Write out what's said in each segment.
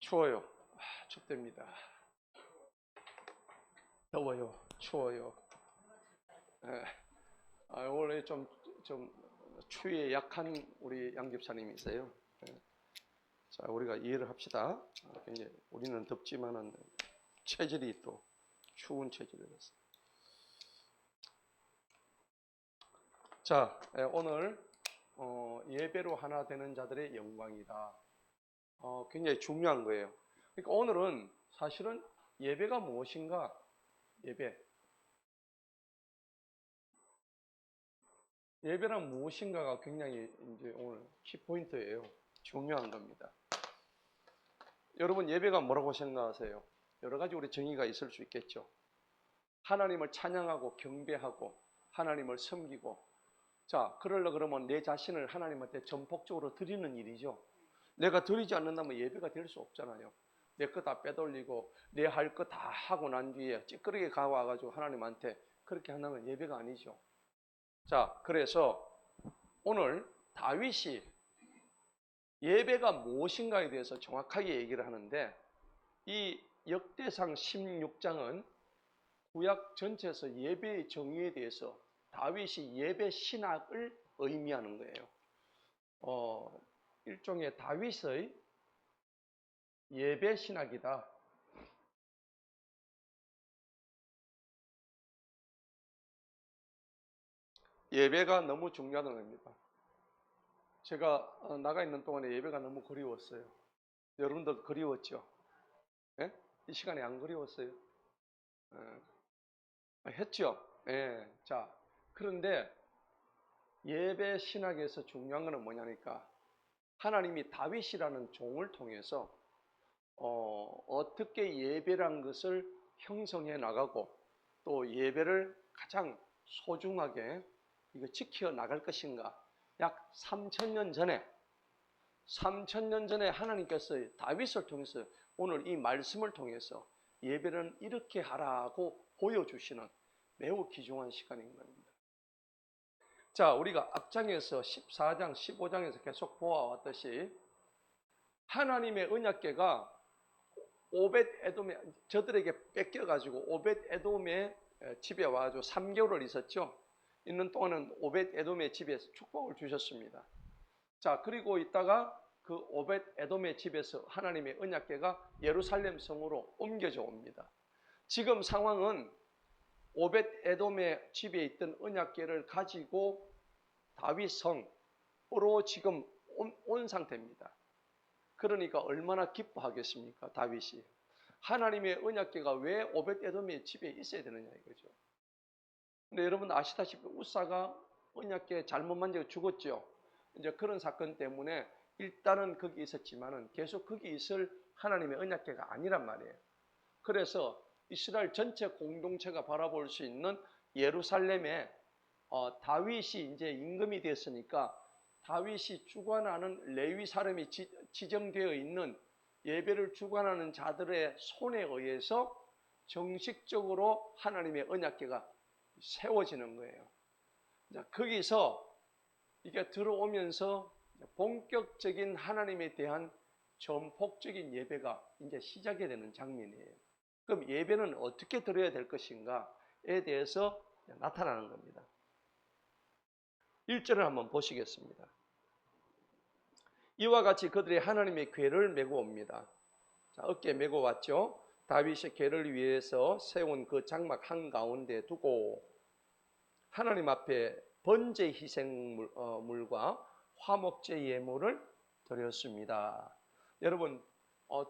추워요. 춥답니다. 더워요. 추워요. 예. 원래 좀 추위에 약한 우리 양 집사님이 있어요. 예. 자, 우리가 이해를 합시다. 굉장히 우리는 덥지만은 체질이 또 추운 체질이라서. 자, 오늘 예배로 하나 되는 자들의 영광이다. 굉장히 중요한 거예요. 그러니까 오늘은 사실은 예배가 무엇인가? 예배란 무엇인가가 굉장히 이제 오늘 키포인트예요. 중요한 겁니다. 여러분 예배가 뭐라고 생각하세요? 여러 가지 우리 정의가 있을 수 있겠죠. 하나님을 찬양하고 경배하고 하나님을 섬기고, 자, 그러려 그러면 내 자신을 하나님한테 전폭적으로 드리는 일이죠. 내가 드리지 않는다면 예배가 될 수 없잖아요. 내 거 다 빼돌리고 내 할 거 다 하고 난 뒤에 찌끄러게 가와가지고 하나님한테 그렇게 한다면 예배가 아니죠. 자, 그래서 오늘 다윗이 예배가 무엇인가에 대해서 정확하게 얘기를 하는데, 이 역대상 16장은 구약 전체에서 예배의 정의에 대해서 다윗이 예배 신학을 의미하는 거예요. 일종의 다윗의 예배 신학이다. 예배가 너무 중요하다는 겁니다. 제가 나가 있는 동안에 예배가 너무 그리웠어요. 여러분들 그리웠죠? 예? 이 시간에 안 그리웠어요? 했죠? 예. 자, 그런데 예배 신학에서 중요한 것은 뭐냐니까, 하나님이 다윗이라는 종을 통해서 어떻게 예배란 것을 형성해 나가고 또 예배를 가장 소중하게 이거 지켜 나갈 것인가. 약 3,000년 전에 하나님께서 다윗을 통해서 오늘 이 말씀을 통해서 예배는 이렇게 하라고 보여주시는 매우 귀중한 시간인 겁니다. 자, 우리가 앞장에서 14장, 15장에서 계속 보아왔듯이 하나님의 언약궤가 오벳 에돔의 저들에게 뺏겨가지고 오벳 에돔의 집에 와가지고 3개월을 있었죠. 있는 동안은 오벳 에돔의 집에서 축복을 주셨습니다. 자, 그리고 있다가 그 오벳 에돔의 집에서 하나님의 언약궤가 예루살렘 성으로 옮겨져 옵니다. 지금 상황은 오벳 에돔의 집에 있던 언약궤를 가지고 다윗 성으로 지금 온 상태입니다. 그러니까 얼마나 기뻐하겠습니까, 다윗이. 하나님의 언약궤가 왜 오벳 에돔의 집에 있어야 되느냐 이거죠. 근데 여러분 아시다시피 우사가 언약궤 잘못 만지고 죽었죠. 이제 그런 사건 때문에 일단은 거기 있었지만은 계속 거기 있을 하나님의 언약궤가 아니란 말이에요. 그래서 이스라엘 전체 공동체가 바라볼 수 있는 예루살렘에 다윗이 이제 임금이 됐으니까 다윗이 주관하는 레위 사람이 지정되어 있는 예배를 주관하는 자들의 손에 의해서 정식적으로 하나님의 언약궤가 세워지는 거예요. 자, 거기서 이게 들어오면서 본격적인 하나님에 대한 전폭적인 예배가 이제 시작이 되는 장면이에요. 그럼 예배는 어떻게 드려야 될 것인가에 대해서 나타나는 겁니다. 1절을 한번 보시겠습니다. 이와 같이 그들이 하나님의 궤를 메고 옵니다. 자, 어깨에 메고 왔죠. 다윗의 궤를 위해서 세운 그 장막 한가운데 두고 하나님 앞에 번제 희생물과 화목제 예물을 드렸습니다. 여러분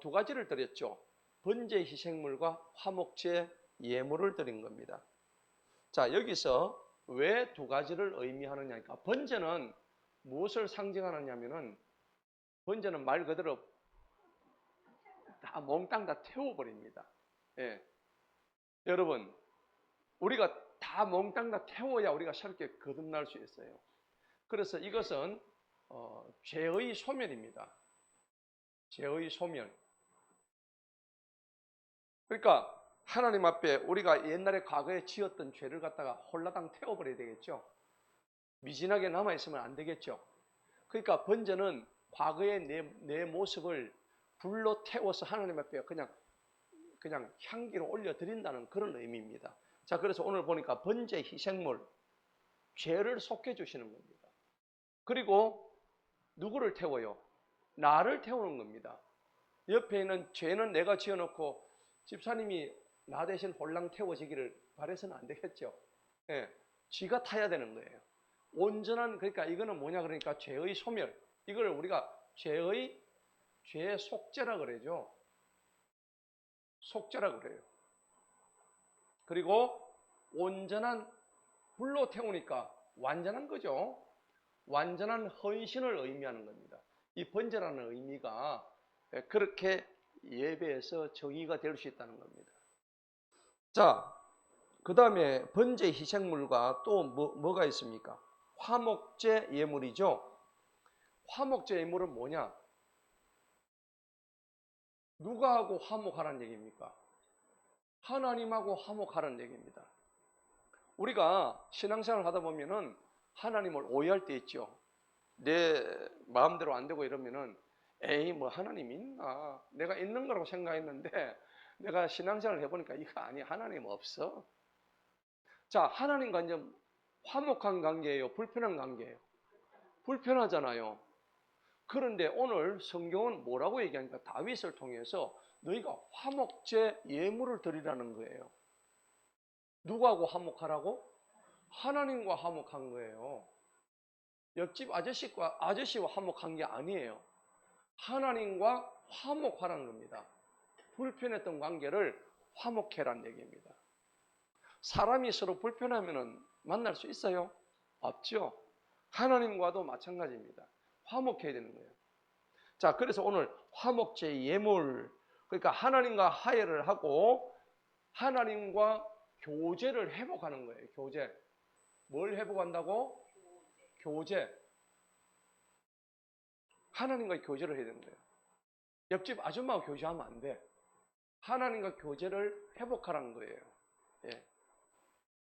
두 가지를 드렸죠. 번제 희생물과 화목제 예물을 드린 겁니다. 자, 여기서 왜 두 가지를 의미하느냐니까, 번제는 무엇을 상징하느냐면은 번제는 말 그대로 다 몽땅 다 태워버립니다. 예. 여러분 우리가 다 몽땅 다 태워야 우리가 새롭게 거듭날 수 있어요. 그래서 이것은 죄의 소멸입니다. 죄의 소멸. 그러니까 하나님 앞에 우리가 옛날에 과거에 지었던 죄를 갖다가 홀라당 태워버려야 되겠죠. 미진하게 남아있으면 안 되겠죠. 그러니까 번제는 과거의 내 모습을 불로 태워서 하나님 앞에 그냥 향기를 올려드린다는 그런 의미입니다. 자, 그래서 오늘 보니까 번제 희생물, 죄를 속해 주시는 겁니다. 그리고 누구를 태워요? 나를 태우는 겁니다. 옆에 있는 죄는 내가 지어놓고 집사님이 나 대신 홀랑 태워지기를 바라서는 안 되겠죠. 예, 쥐가 타야 되는 거예요. 온전한, 그러니까 이거는 뭐냐 그러니까 죄의 소멸. 이걸 우리가 죄의 속죄라 그러죠. 속죄라 그래요. 그리고 온전한 불로 태우니까 완전한 거죠. 완전한 헌신을 의미하는 겁니다. 이 번제라는 의미가 그렇게 예배에서 정의가 될 수 있다는 겁니다. 자, 그 다음에 번제 희생물과 또 뭐가 있습니까? 화목제 예물이죠. 화목제 예물은 뭐냐? 누가하고 화목하라는 얘기입니까? 하나님하고 화목하라는 얘기입니다. 우리가 신앙생활을 하다 보면은 하나님을 오해할 때 있죠. 내 마음대로 안 되고 이러면은 에이 뭐 하나님 있나? 내가 있는 거라고 생각했는데 내가 신앙생활을 해보니까 이거 아니, 하나님 없어. 자, 하나님과 이제 화목한 관계예요? 불편한 관계예요? 불편하잖아요. 그런데 오늘 성경은 뭐라고 얘기하니까 다윗을 통해서 너희가 화목제 예물을 드리라는 거예요. 누구하고 화목하라고? 하나님과 화목한 거예요. 옆집 아저씨와 화목한 게 아니에요. 하나님과 화목하라는 겁니다. 불편했던 관계를 화목해라는 얘기입니다. 사람이 서로 불편하면 만날 수 있어요? 없죠. 하나님과도 마찬가지입니다. 화목해야 되는 거예요. 자, 그래서 오늘 화목제 예물, 그러니까 하나님과 화해를 하고 하나님과 교제를 회복하는 거예요. 교제. 뭘 회복한다고? 교제. 하나님과 교제를 해야 되는 거예요. 옆집 아줌마하고 교제하면 안 돼. 하나님과 교제를 회복하라는 거예요. 예.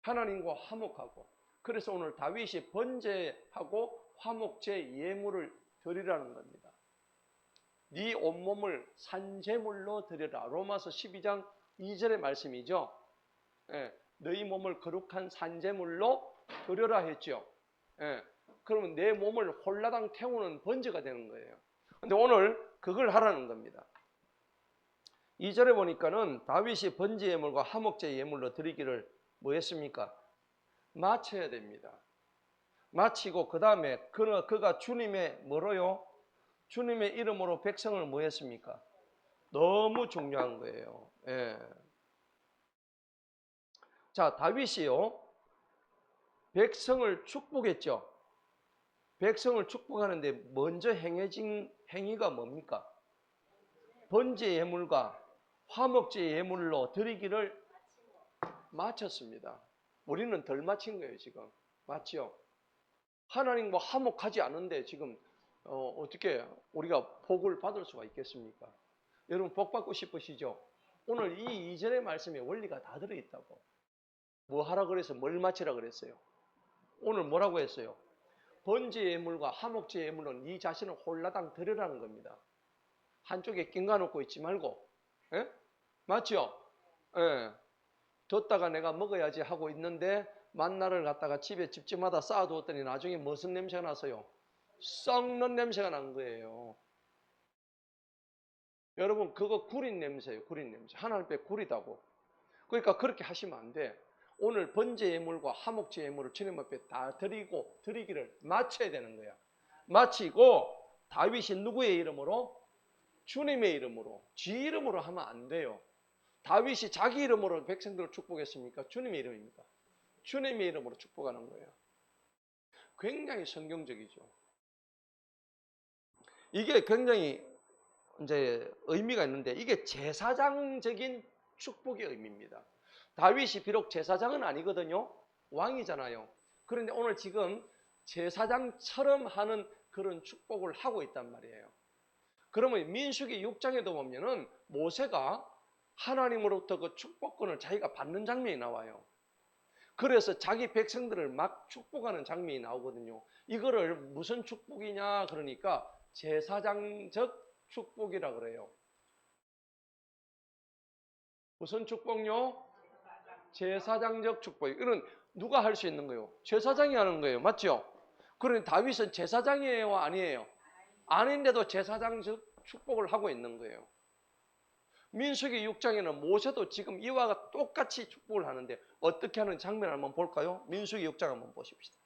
하나님과 화목하고. 그래서 오늘 다윗이 번제하고 화목제 예물을 드리라는 겁니다. 네 온몸을 산제물로 드려라. 로마서 12장 2절의 말씀이죠. 예. 너희 몸을 거룩한 산제물로 드려라 했죠. 예. 그러면 내 몸을 홀라당 태우는 번제가 되는 거예요. 근데 오늘 그걸 하라는 겁니다. 2절에 보니까는 다윗이 번제 예물과 화목제 예물로 드리기를 뭐 했습니까? 마쳐야 됩니다. 마치고 그 다음에 그가 주님의 뭐로요? 주님의 이름으로 백성을 뭐 했습니까? 너무 중요한 거예요. 예. 자, 다윗이요, 백성을 축복했죠. 백성을 축복하는데 먼저 행해진 행위가 뭡니까? 번제 예물과 화목제 예물로 드리기를 마쳤습니다. 우리는 덜 마친 거예요, 지금. 맞죠? 하나님과 화목하지 않은데 지금 어떻게 우리가 복을 받을 수가 있겠습니까? 여러분 복 받고 싶으시죠? 오늘 이 2절의 말씀에 원리가 다 들어있다고. 뭐 하라 그래서 뭘 마치라 그랬어요? 오늘 뭐라고 했어요? 번제 예물과 화목제 예물로 네 자신을 홀라당 드리라는 겁니다. 한쪽에 낑가 놓고 있지 말고. 예? 맞죠? 예. 뒀다가 내가 먹어야지 하고 있는데 만나를 갖다가 집집마다 쌓아두었더니 나중에 무슨 냄새가 나서요? 썩는 냄새가 난 거예요. 여러분 그거 구린 냄새예요. 구린 냄새. 하나님 앞에 구리다고. 그러니까 그렇게 하시면 안 돼. 오늘 번제 예물과 화목제 예물을 주님 앞에 다 드리기를 마쳐야 되는 거야. 마치고 다윗이 누구의 이름으로? 주님의 이름으로. 지 이름으로 하면 안 돼요. 다윗이 자기 이름으로 백성들을 축복했습니까? 주님의 이름입니까? 주님의 이름으로 축복하는 거예요. 굉장히 성경적이죠. 이게 굉장히 이제 의미가 있는데 이게 제사장적인 축복의 의미입니다. 다윗이 비록 제사장은 아니거든요. 왕이잖아요. 그런데 오늘 지금 제사장처럼 하는 그런 축복을 하고 있단 말이에요. 그러면 민수기 6장에도 보면은 모세가 하나님으로부터 그 축복권을 자기가 받는 장면이 나와요. 그래서 자기 백성들을 막 축복하는 장면이 나오거든요. 이거를 무슨 축복이냐 그러니까 제사장적 축복이라 그래요. 무슨 축복요? 제사장적 축복. 이건 누가 할 수 있는 거예요? 제사장이 하는 거예요. 맞죠? 그러니 다윗은 제사장이에요? 아니에요? 아닌데도 제사장적 축복을 하고 있는 거예요. 민수기 6장에는 모세도 지금 이와 똑같이 축복을 하는데 어떻게 하는 장면을 한번 볼까요? 민수기 6장 한번 보십시다.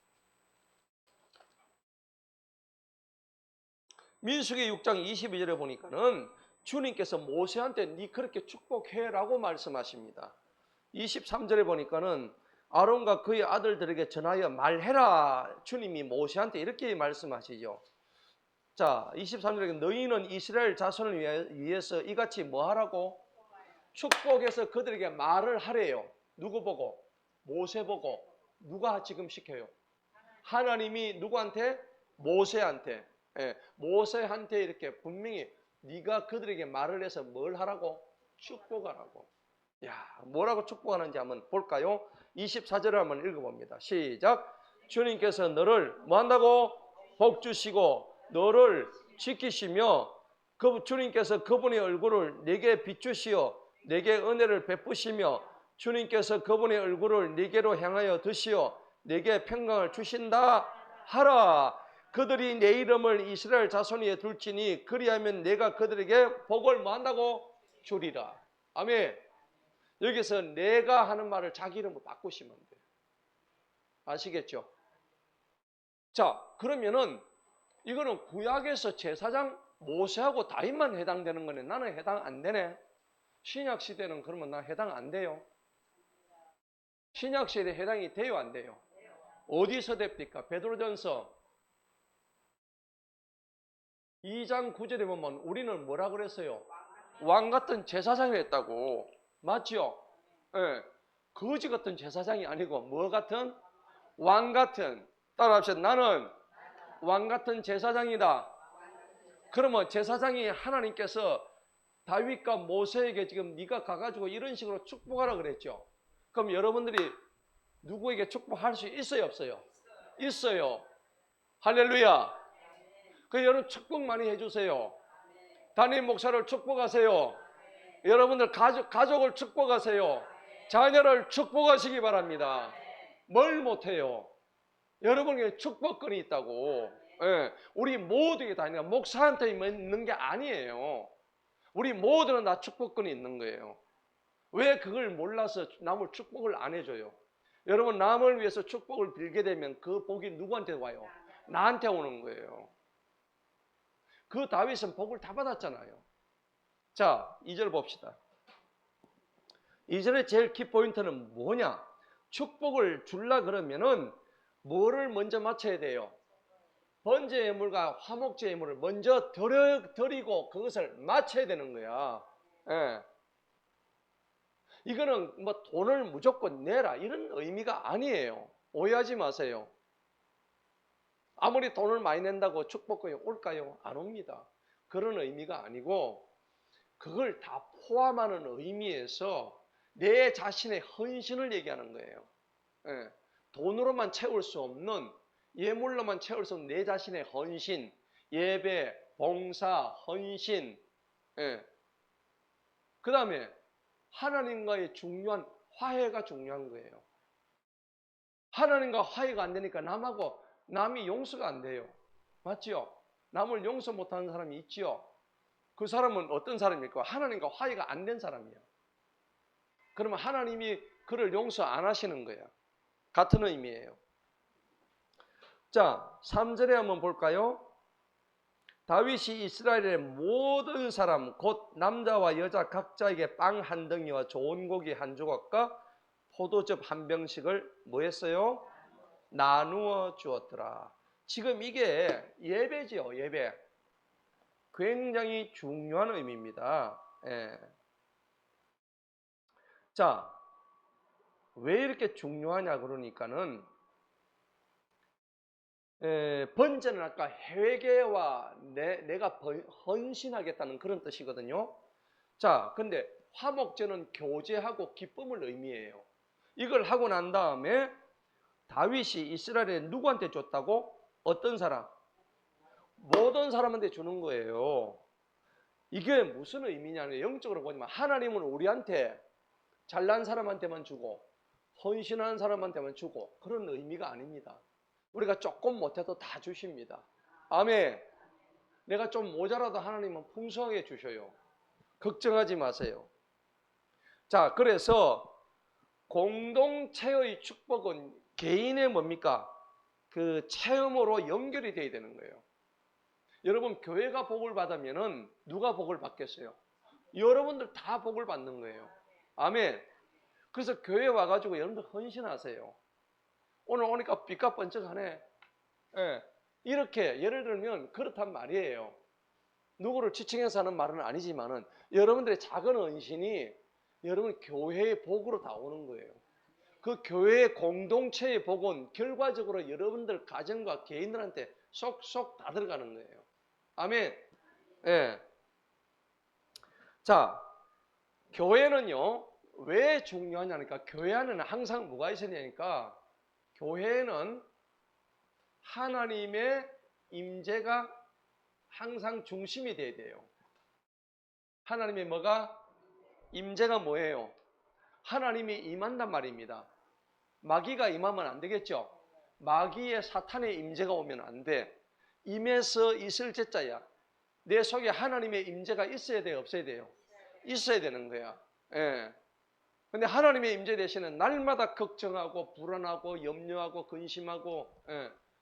민수기 6장 22절에 보니까는 주님께서 모세한테 네 그렇게 축복해라고 말씀하십니다. 23절에 보니까는 아론과 그의 아들들에게 전하여 말해라. 주님이 모세한테 이렇게 말씀하시죠. 자, 23절에 너희는 이스라엘 자손을 위해서 이같이 뭐 하라고? 축복해서 그들에게 말을 하래요. 누구 보고? 모세 보고. 누가 지금 시켜요? 하나님이 누구한테? 모세한테. 예, 모세한테 이렇게 분명히 네가 그들에게 말을 해서 뭘 하라고? 축복하라고. 야, 뭐라고 축복하는지 한번 볼까요? 24절을 한번 읽어봅니다. 시작. 주님께서 너를 뭐 한다고? 복 주시고 너를 지키시며 주님께서 그분의 얼굴을 네게 비추시어 네게 은혜를 베푸시며 주님께서 그분의 얼굴을 네게로 향하여 드시어 네게 평강을 주신다 하라. 그들이 내 이름을 이스라엘 자손 위에 둘지니 그리하면 내가 그들에게 복을 뭐 한다고? 주리라. 아멘. 여기서 내가 하는 말을 자기 이름으로 바꾸시면 돼요. 아시겠죠? 자, 그러면은 이거는 구약에서 제사장 모세하고 다윗만 해당되는 거네. 나는 해당 안 되네. 신약 시대는 그러면 나 해당 안 돼요. 신약 시대 해당이 돼요, 안 돼요? 어디서 됩니까? 베드로전서 2장 9절에 보면 우리는 뭐라 그랬어요? 왕 같은 제사장을 했다고. 맞죠? 예. 거지 같은 제사장이 아니고 뭐 같은? 왕 같은. 따라합시다. 나는 왕 같은 제사장이다. 그러면 제사장이 하나님께서 다윗과 모세에게 지금 네가 가가지고 이런 식으로 축복하라 그랬죠. 그럼 여러분들이 누구에게 축복할 수 있어요, 없어요? 있어요. 할렐루야. 그 여러분 축복 많이 해주세요. 담임 목사를 축복하세요. 여러분들 가족을 축복하세요. 자녀를 축복하시기 바랍니다. 뭘 못해요? 여러분에게 축복권이 있다고. 예, 우리 모두에게 다 있는 목사한테 있는 게 아니에요. 우리 모두는 다 축복권이 있는 거예요. 왜 그걸 몰라서 남을 축복을 안 해줘요? 여러분 남을 위해서 축복을 빌게 되면 그 복이 누구한테 와요? 나한테 오는 거예요. 그 다윗은 복을 다 받았잖아요. 자, 2절 봅시다. 2절의 제일 키포인트는 뭐냐? 축복을 줄라 그러면은 뭐를 먼저 맞춰야 돼요? 번제 예물과 화목제 예물을 먼저 드리고 그것을 맞춰야 되는 거야. 예. 이거는 뭐 돈을 무조건 내라 이런 의미가 아니에요. 오해하지 마세요. 아무리 돈을 많이 낸다고 축복권이 올까요? 안 옵니다. 그런 의미가 아니고 그걸 다 포함하는 의미에서 내 자신의 헌신을 얘기하는 거예요. 예. 돈으로만 채울 수 없는, 예물로만 채울 수 없는 내 자신의 헌신, 예배, 봉사, 헌신. 예. 그 다음에 하나님과의 중요한 화해가 중요한 거예요. 하나님과 화해가 안 되니까 남이 용서가 안 돼요. 맞죠? 남을 용서 못하는 사람이 있죠. 그 사람은 어떤 사람입니까? 하나님과 화해가 안 된 사람이에요. 그러면 하나님이 그를 용서 안 하시는 거예요. 같은 의미예요. 자, 3절에 한번 볼까요? 다윗이 이스라엘의 모든 사람 곧 남자와 여자 각자에게 빵 한 덩이와 좋은 고기 한 조각과 포도즙 한 병씩을 뭐 했어요? 나누어 주었더라. 지금 이게 예배지요, 예배. 굉장히 중요한 의미입니다. 예. 자, 왜 이렇게 중요하냐 그러니까는 번제는 아까 회개와 내가 헌신하겠다는 그런 뜻이거든요. 자, 근데 화목제는 교제하고 기쁨을 의미해요. 이걸 하고 난 다음에 다윗이 이스라엘에 누구한테 줬다고? 어떤 사람? 모든 사람한테 주는 거예요. 이게 무슨 의미냐면 영적으로 보지만 하나님은 우리한테 잘난 사람한테만 주고 헌신하는 사람한테만 주고 그런 의미가 아닙니다. 우리가 조금 못해도 다 주십니다. 아멘. 내가 좀 모자라도 하나님은 풍성하게 주셔요. 걱정하지 마세요. 자, 그래서 공동체의 축복은 개인의 뭡니까? 그 체험으로 연결이 돼야 되는 거예요. 여러분, 교회가 복을 받으면은 누가 복을 받겠어요? 여러분들 다 복을 받는 거예요. 아멘. 그래서 교회 와가지고 여러분들 헌신하세요. 오늘 오니까 빛가 번쩍하네. 예. 이렇게 예를 들면 그렇단 말이에요. 누구를 지칭해서 하는 말은 아니지만은 여러분들의 작은 헌신이 여러분 교회의 복으로 다 오는 거예요. 그 교회의 공동체의 복은 결과적으로 여러분들 가정과 개인들한테 쏙쏙 다 들어가는 거예요. 아멘. 예. 자, 교회는요, 왜 중요하냐니까, 교회 안에는 항상 뭐가 있으냐니까, 교회는 하나님의 임재가 항상 중심이 돼야 돼요. 하나님의 뭐가? 임재가 뭐예요? 하나님이 임한단 말입니다. 마귀가 임하면 안 되겠죠? 마귀의 사탄의 임재가 오면 안 돼. 임해서 있을 제자야. 내 속에 하나님의 임재가 있어야 돼요? 없어야 돼요? 있어야 되는 거야. 예. 근데 하나님의 임재 대신에 날마다 걱정하고 불안하고 염려하고 근심하고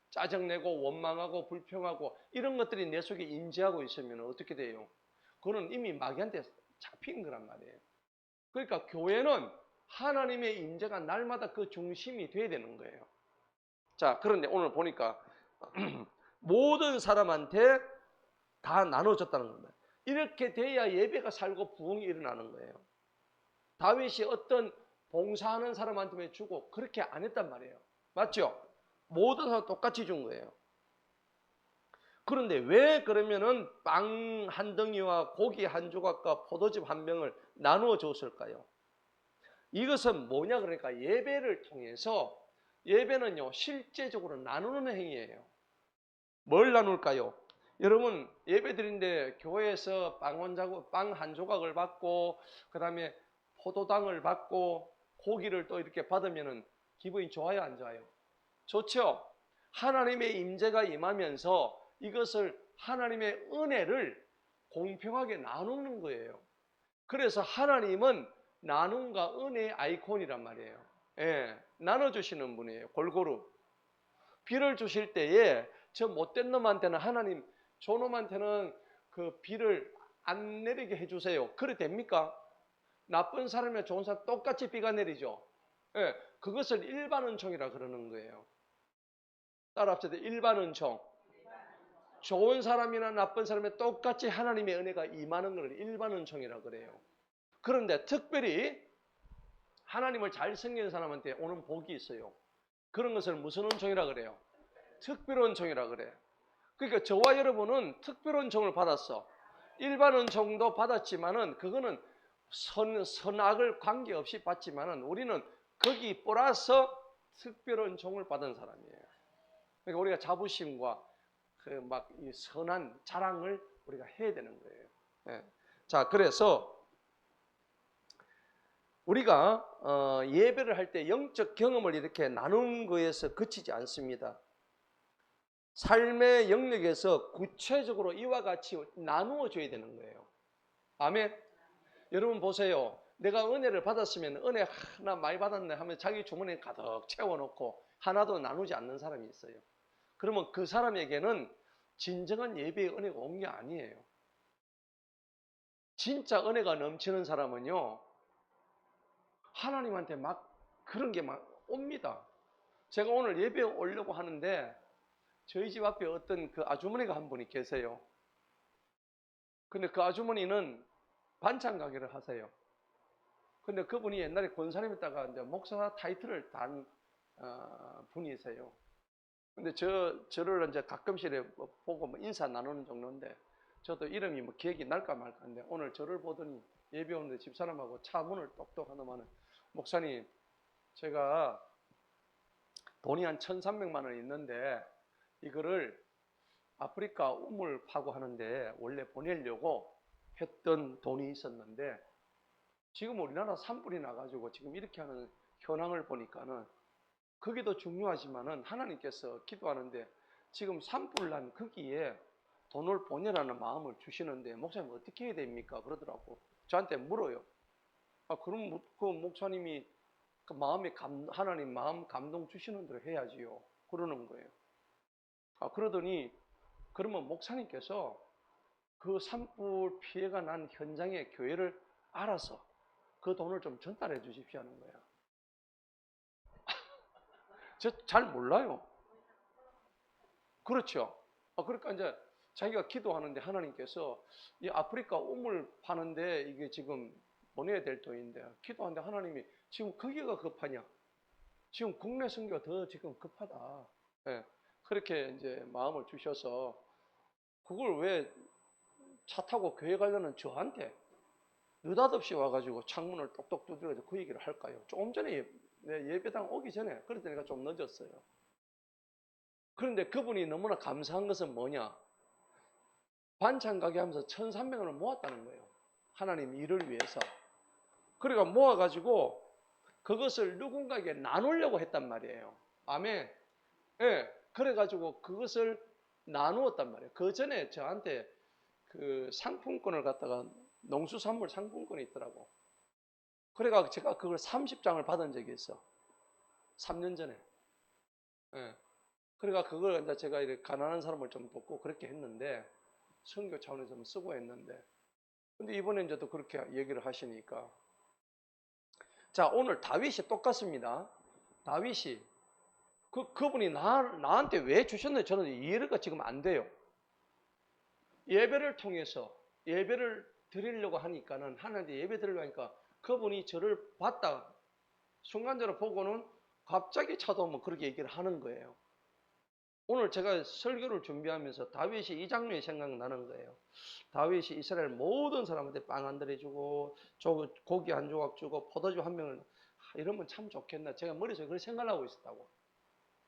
짜증내고 원망하고 불평하고 이런 것들이 내 속에 임재하고 있으면 어떻게 돼요? 그거는 이미 마귀한테 잡힌 거란 말이에요. 그러니까 교회는 하나님의 임재가 날마다 그 중심이 돼야 되는 거예요. 자, 그런데 오늘 보니까 모든 사람한테 다 나눠줬다는 겁니다. 이렇게 돼야 예배가 살고 부흥이 일어나는 거예요. 다윗이 어떤 봉사하는 사람한테 주고 그렇게 안 했단 말이에요. 맞죠? 모든 사람 똑같이 준 거예요. 그런데 왜 그러면은 빵 한 덩이와 고기 한 조각과 포도즙 한 병을 나누어 줬을까요? 이것은 뭐냐 그러니까 예배를 통해서 예배는요 실제적으로 나누는 행위예요. 뭘 나눌까요? 여러분 예배 드린데 교회에서 빵 한 조각을 받고 그 다음에 포도당을 받고 고기를 또 이렇게 받으면 기분이 좋아요 안 좋아요? 좋죠? 하나님의 임재가 임하면서 이것을 하나님의 은혜를 공평하게 나누는 거예요. 그래서 하나님은 나눔과 은혜의 아이콘이란 말이에요. 예, 나눠주시는 분이에요. 골고루. 비를 주실 때에 저 못된 놈한테는 하나님, 저 놈한테는 그 비를 안 내리게 해주세요. 그래 됩니까? 나쁜 사람이나 좋은 사람 똑같이 비가 내리죠. 예, 그것을 일반 은총이라 그러는 거예요. 따라합시다. 일반 은총. 좋은 사람이나 나쁜 사람에 똑같이 하나님의 은혜가 임하는 것을 일반 은총이라 그래요. 그런데 특별히 하나님을 잘 섬기는 사람한테 오는 복이 있어요. 그런 것을 무슨 은총이라 그래요? 특별 은총이라 그래. 그러니까 저와 여러분은 특별 은총을 받았어. 일반 은총도 받았지만은 그거는 선악을 관계없이 받지만은 우리는 거기 플러스 특별 은총을 받은 사람이에요. 그러니까 우리가 자부심과 그 막 이 선한 자랑을 우리가 해야 되는 거예요. 예. 자, 그래서 우리가 예배를 할 때 영적 경험을 이렇게 나눈 거에서 그치지 않습니다. 삶의 영역에서 구체적으로 이와 같이 나누어 줘야 되는 거예요. 아멘. 여러분 보세요. 내가 은혜를 받았으면 은혜 하나 많이 받았네 하면 자기 주머니에 가득 채워놓고 하나도 나누지 않는 사람이 있어요. 그러면 그 사람에게는 진정한 예배의 은혜가 온 게 아니에요. 진짜 은혜가 넘치는 사람은요, 하나님한테 막 그런 게 막 옵니다. 제가 오늘 예배 오려고 하는데 저희 집 앞에 어떤 그 아주머니가 한 분이 계세요. 근데 그 아주머니는 반찬 가게를 하세요. 근데 그분이 옛날에 권사님이었다가 이제 목사 타이틀을 단 분이세요. 근데 저를 이제 가끔씩 보고 뭐 인사 나누는 정도인데 저도 이름이 뭐 기억이 날까 말까인데 오늘 저를 보더니 예배 오는데 집사람하고 차 문을 똑똑 하더만은 목사님 제가 돈이 한 1,300만 원 있는데 이거를 아프리카 우물 파고 하는데 원래 보내려고 했던 돈이 있었는데 지금 우리나라 산불이 나가지고 지금 이렇게 하는 현황을 보니까는 거기도 중요하지만은 하나님께서 기도하는데 지금 산불 난 거기에 돈을 보내라는 마음을 주시는데 목사님 어떻게 해야 됩니까? 그러더라고. 저한테 물어요. 아, 그럼 그 목사님이 그 마음에 하나님 마음 감동 주시는 대로 해야지요. 그러는 거예요. 아, 그러더니 그러면 목사님께서 그 산불 피해가 난 현장의 교회를 알아서 그 돈을 좀 전달해 주십시오 하는 거야. 저 잘 몰라요. 그렇죠. 아, 그러니까 이제 자기가 기도하는데 하나님께서 이 아프리카 우물 파는데 이게 지금 보내야 될 돈인데 기도하는데 하나님이 지금 거기가 급하냐? 지금 국내 선교가 더 지금 급하다. 예, 그렇게 이제 마음을 주셔서 그걸 왜 차 타고 교회 가려는 저한테 느닷없이 와가지고 창문을 똑똑 두드려서 그 얘기를 할까요? 조금 전에 예배당 오기 전에 그러니까 좀 늦었어요. 그런데 그분이 너무나 감사한 것은 뭐냐? 반찬 가게 하면서 1,300원을 모았다는 거예요. 하나님 일을 위해서. 그러니까 모아가지고 그것을 누군가에게 나누려고 했단 말이에요. 아멘. 예. 그래가지고 그것을 나누었단 말이에요. 그 전에 저한테 그 상품권을 갖다가 농수산물 상품권이 있더라고. 그래가 제가 그걸 30장을 받은 적이 있어. 3년 전에. 예. 그러니까 그걸 이제 제가 이렇게 가난한 사람을 좀 돕고 그렇게 했는데 선교 차원에서 좀 쓰고 했는데 근데 이번에 이제 또 그렇게 얘기를 하시니까 자 오늘 다윗이 똑같습니다. 다윗이 그분이 나한테 왜 주셨는지 저는 이해가 지금 안 돼요. 예배를 통해서 예배를 드리려고 하니까는 하나님께 예배 드리려고 하니까 그분이 저를 봤다 순간적으로 보고는 갑자기 찾아오면 그렇게 얘기를 하는 거예요. 오늘 제가 설교를 준비하면서 다윗이 이 장면이 생각나는 거예요. 다윗이 이스라엘 모든 사람한테 빵 한 덜 해주고 고기 한 조각 주고 포도주 한 병을 이러면 참 좋겠나 제가 머릿속에 그렇게 생각하고 있었다고.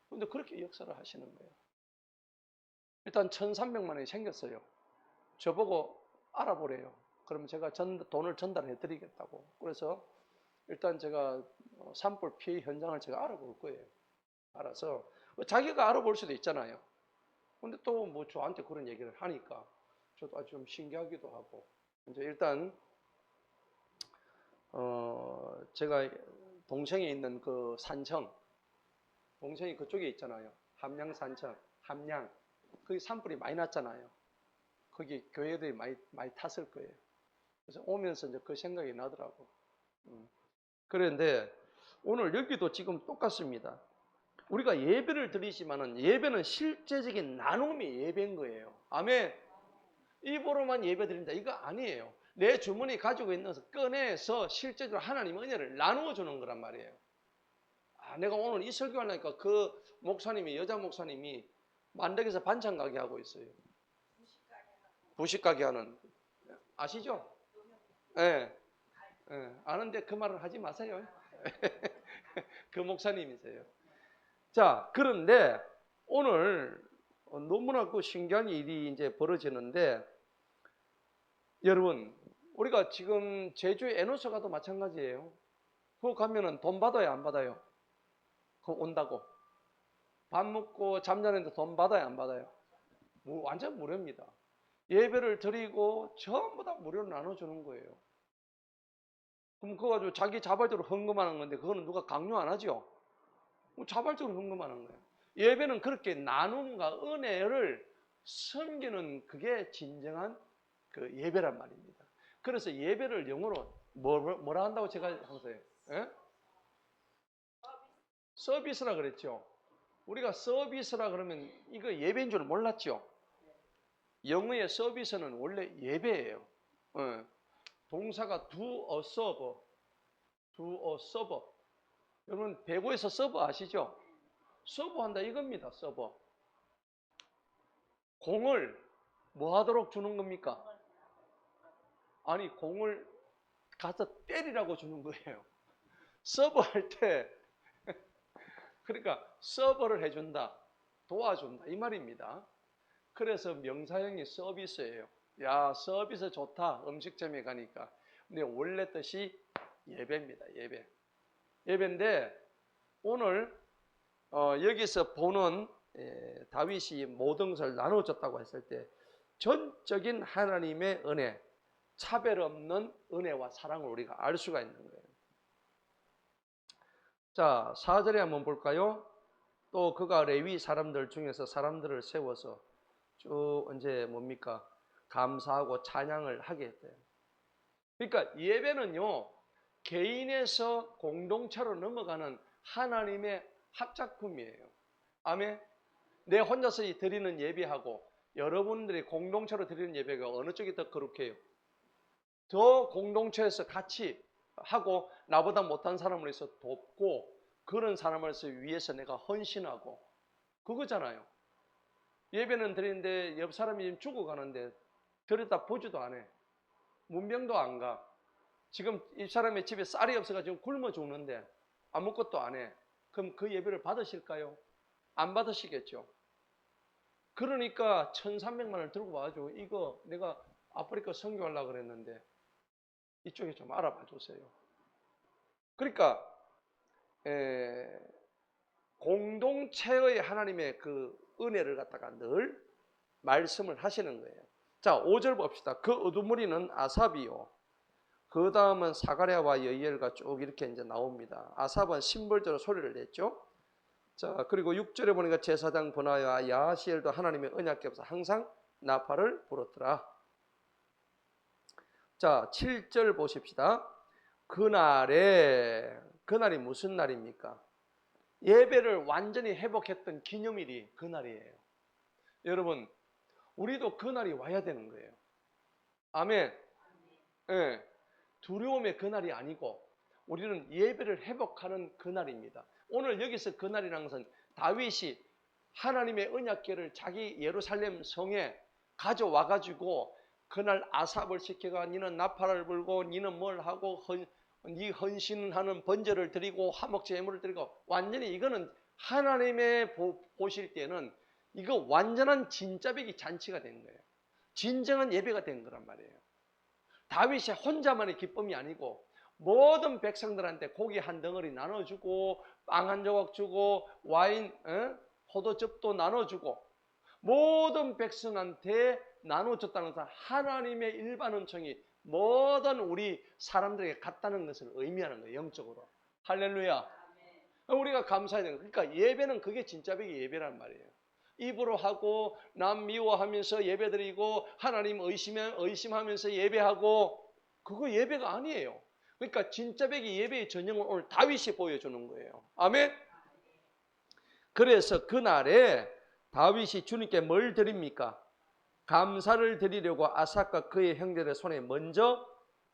근데 그렇게 역사를 하시는 거예요. 일단 1,300만 원이 생겼어요. 저보고 알아보래요. 그러면 제가 돈을 전달해 드리겠다고. 그래서 일단 제가 산불 피해 현장을 제가 알아볼 거예요. 알아서 자기가 알아볼 수도 있잖아요. 근데 또 뭐 저한테 그런 얘기를 하니까 저도 아주 좀 신기하기도 하고 이제 일단 제가 동생에 있는 그 산청 동생이 그쪽에 있잖아요. 함양 산청 함양 거기 산불이 많이 났잖아요. 거기 교회들이 많이 탔을 거예요. 그래서 오면서 이제 그 생각이 나더라고. 그런데 오늘 여기도 지금 똑같습니다. 우리가 예배를 드리지만은 예배는 실제적인 나눔이 예배인 거예요. 아멘. 입으로만 예배 드린다 이거 아니에요. 내 주머니 가지고 있는 것을 꺼내서 실제적으로 하나님 은혜를 나누어 주는 거란 말이에요. 아, 내가 오늘 이 설교하려니까 그 목사님이 여자 목사님이 만덕에서 반찬 가게 하고 있어요. 부식 가게 하는 아시죠? 예. 예. 아는데 그 말을 하지 마세요. 그 목사님이세요. 자, 그런데 오늘 너무나 그 신기한 일이 이제 벌어지는데 여러분, 우리가 지금 제주 에노스 가도 마찬가지예요. 그거 가면은 돈 받아요, 안 받아요? 그거 온다고. 밥 먹고 잠자는데 돈 받아요, 안 받아요? 완전 무료입니다. 예배를 드리고 전부 다 무료로 나눠주는 거예요. 그럼 그거 가지고 자기 자발적으로 헌금하는 건데 그거는 누가 강요 안 하죠? 자발적으로 헌금하는 거예요. 예배는 그렇게 나눔과 은혜를 섬기는 그게 진정한 그 예배란 말입니다. 그래서 예배를 영어로 뭐라 한다고 제가 항상 해요? 예? 서비스라 그랬죠. 우리가 서비스라 그러면 이거 예배인 줄 몰랐죠. 영어의 서비스는 원래 예배예요. 예. 동사가 do a serve, do a serve. 여러분 배구에서 서브 아시죠? 서브한다 이겁니다. 서브. 공을 뭐 하도록 주는 겁니까? 아니 공을 가서 때리라고 주는 거예요. 서브할 때 그러니까 서브를 해준다. 도와준다 이 말입니다. 그래서 명사형이 서비스예요. 야 서비스 좋다. 음식점에 가니까 근데 원래 뜻이 예배입니다. 예배. 예배인데 오늘 여기서 보는 다윗이 모든 것을 나눠줬다고 했을 때 전적인 하나님의 은혜, 차별 없는 은혜와 사랑을 우리가 알 수가 있는 거예요. 자, 4절에 한번 볼까요? 또 그가 레위 사람들 중에서 사람들을 세워서 쭉 이제 뭡니까? 감사하고 찬양을 하게 했대요. 그러니까 예배는요, 개인에서 공동체로 넘어가는 하나님의 합작품이에요. 아멘. 내 혼자서 드리는 예배하고 여러분들이 공동체로 드리는 예배가 어느 쪽이 더 거룩해요? 더 공동체에서 같이 하고 나보다 못한 사람을 위해서 돕고 그런 사람을 위해서 내가 헌신하고 그거잖아요. 예배는 드리는데 옆 사람이 지금 죽어가는데 들여다 보지도 않아. 문병도 안 가. 지금 이 사람의 집에 쌀이 없어가지고 굶어 죽는데 아무것도 안 해. 그럼 그 예배를 받으실까요? 안 받으시겠죠. 그러니까 1,300만 원을 들고 와가지고 이거 내가 아프리카 선교하려고 그랬는데 이쪽에 좀 알아봐 주세요. 그러니까 공동체의 하나님의 그 은혜를 갖다가 늘 말씀을 하시는 거예요. 자, 5절 봅시다. 그 우두머리는 아삽이요. 그 다음은 사가랴와 여이엘과 쭉 이렇게 이제 나옵니다. 아삽은 심벌적으로 소리를 냈죠. 자, 그리고 6절에 보니까 제사장 브나야와 야하시엘도 하나님의 언약궤 앞에서 항상 나팔을 불었더라. 자, 7절 보십시다. 그날이 무슨 날입니까? 예배를 완전히 회복했던 기념일이 그날이에요. 여러분, 우리도 그날이 와야 되는 거예요. 아멘. 네. 두려움의 그날이 아니고 우리는 예배를 회복하는 그날입니다. 오늘 여기서 그날이라는 것은 다윗이 하나님의 언약궤를 자기 예루살렘 성에 가져와가지고 그날 아삽을 시켜가 니는 나팔을 불고 니는 뭘 하고 니 헌신하는 번제를 드리고 화목제 예물을 드리고 완전히 이거는 하나님의 보실 때는 이거 완전한 진짜배기 잔치가 된 거예요. 진정한 예배가 된 거란 말이에요. 다윗이 혼자만의 기쁨이 아니고 모든 백성들한테 고기 한 덩어리 나눠주고 빵 한 조각 주고 와인, 포도즙도 나눠주고 모든 백성한테 나눠줬다는 것은 하나님의 일반 은총이 모든 우리 사람들에게 갔다는 것을 의미하는 거예요. 영적으로. 할렐루야. 우리가 감사해야 되는 거예요. 그러니까 예배는 그게 진짜 예배란 말이에요. 입으로 하고 남 미워하면서 예배드리고 하나님 의심하면서 예배하고 그거 예배가 아니에요. 그러니까 진짜 예배의 전형을 오늘 다윗이 보여주는 거예요. 아멘. 그래서 그날에 다윗이 주님께 뭘 드립니까? 감사를 드리려고 아삭과 그의 형제들의 손에 먼저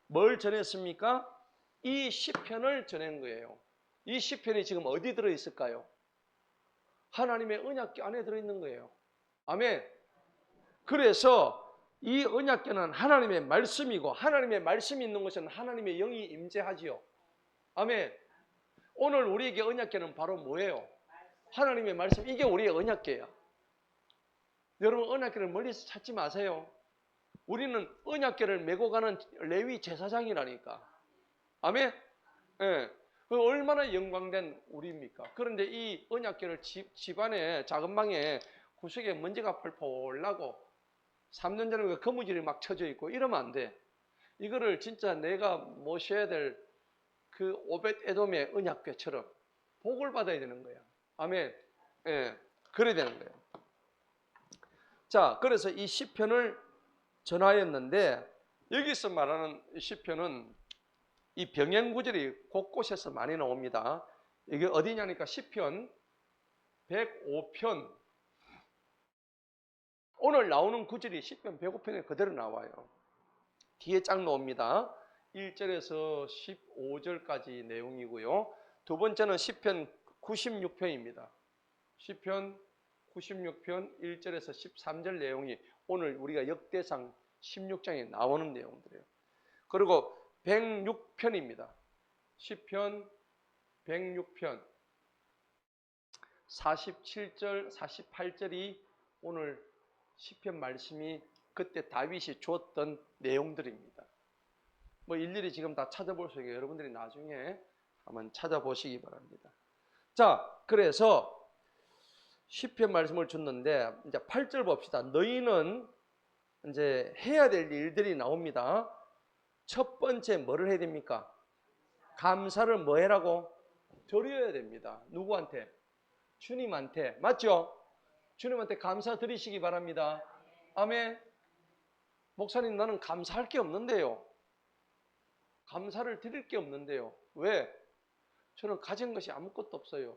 뭘 전했습니까? 이 시편을 전한 거예요. 이 시편이 지금 어디 들어있을까요? 하나님의 언약궤 안에 들어있는 거예요. 아멘. 그래서 이 언약궤는 하나님의 말씀이고 하나님의 말씀이 있는 곳은 하나님의 영이 임재하지요. 아멘. 오늘 우리에게 언약궤는 바로 뭐예요? 하나님의 말씀. 이게 우리의 언약궤야. 여러분 언약궤를 멀리서 찾지 마세요. 우리는 언약궤를 메고 가는 레위 제사장이라니까. 아멘. 예. 얼마나 영광된 우리입니까? 그런데 이 언약궤를 집안에 작은 방에 구석에 먼지가 펄펄 나고 3년 전에 거무줄이 막 쳐져 있고 이러면 안 돼. 이거를 진짜 내가 모셔야 될 그 오벳 에돔의 언약궤처럼 복을 받아야 되는 거야. 아멘. 예. 그래야 되는 거예요. 자, 그래서 이 시편을 전하였는데 여기서 말하는 시편은 이 병행 구절이 곳곳에서 많이 나옵니다. 이게 어디냐니까 시편 105편. 오늘 나오는 구절이 시편 105편에 그대로 나와요. 뒤에 쫙 나옵니다. 1절에서 15절까지 내용이고요. 두 번째는 시편 96편입니다. 시편 96편 1절에서 13절 내용이 오늘 우리가 역대상 16장에 나오는 내용들이에요. 그리고 106편입니다. 시편 106편 47절 48절이 오늘 시편 말씀이 그때 다윗이 주었던 내용들입니다. 뭐 일일이 지금 다 찾아볼 수 있게 여러분들이 나중에 한번 찾아보시기 바랍니다. 자, 그래서 시편 말씀을 줬는데 이제 8절 봅시다. 너희는 이제 해야 될 일들이 나옵니다. 첫 번째 뭐를 해야 됩니까? 감사를 뭐 해라고? 드려야 됩니다. 누구한테? 주님한테. 맞죠? 주님한테 감사 드리시기 바랍니다. 아멘. 목사님, 나는 감사할 게 없는데요. 감사를 드릴 게 없는데요. 왜? 저는 가진 것이 아무것도 없어요.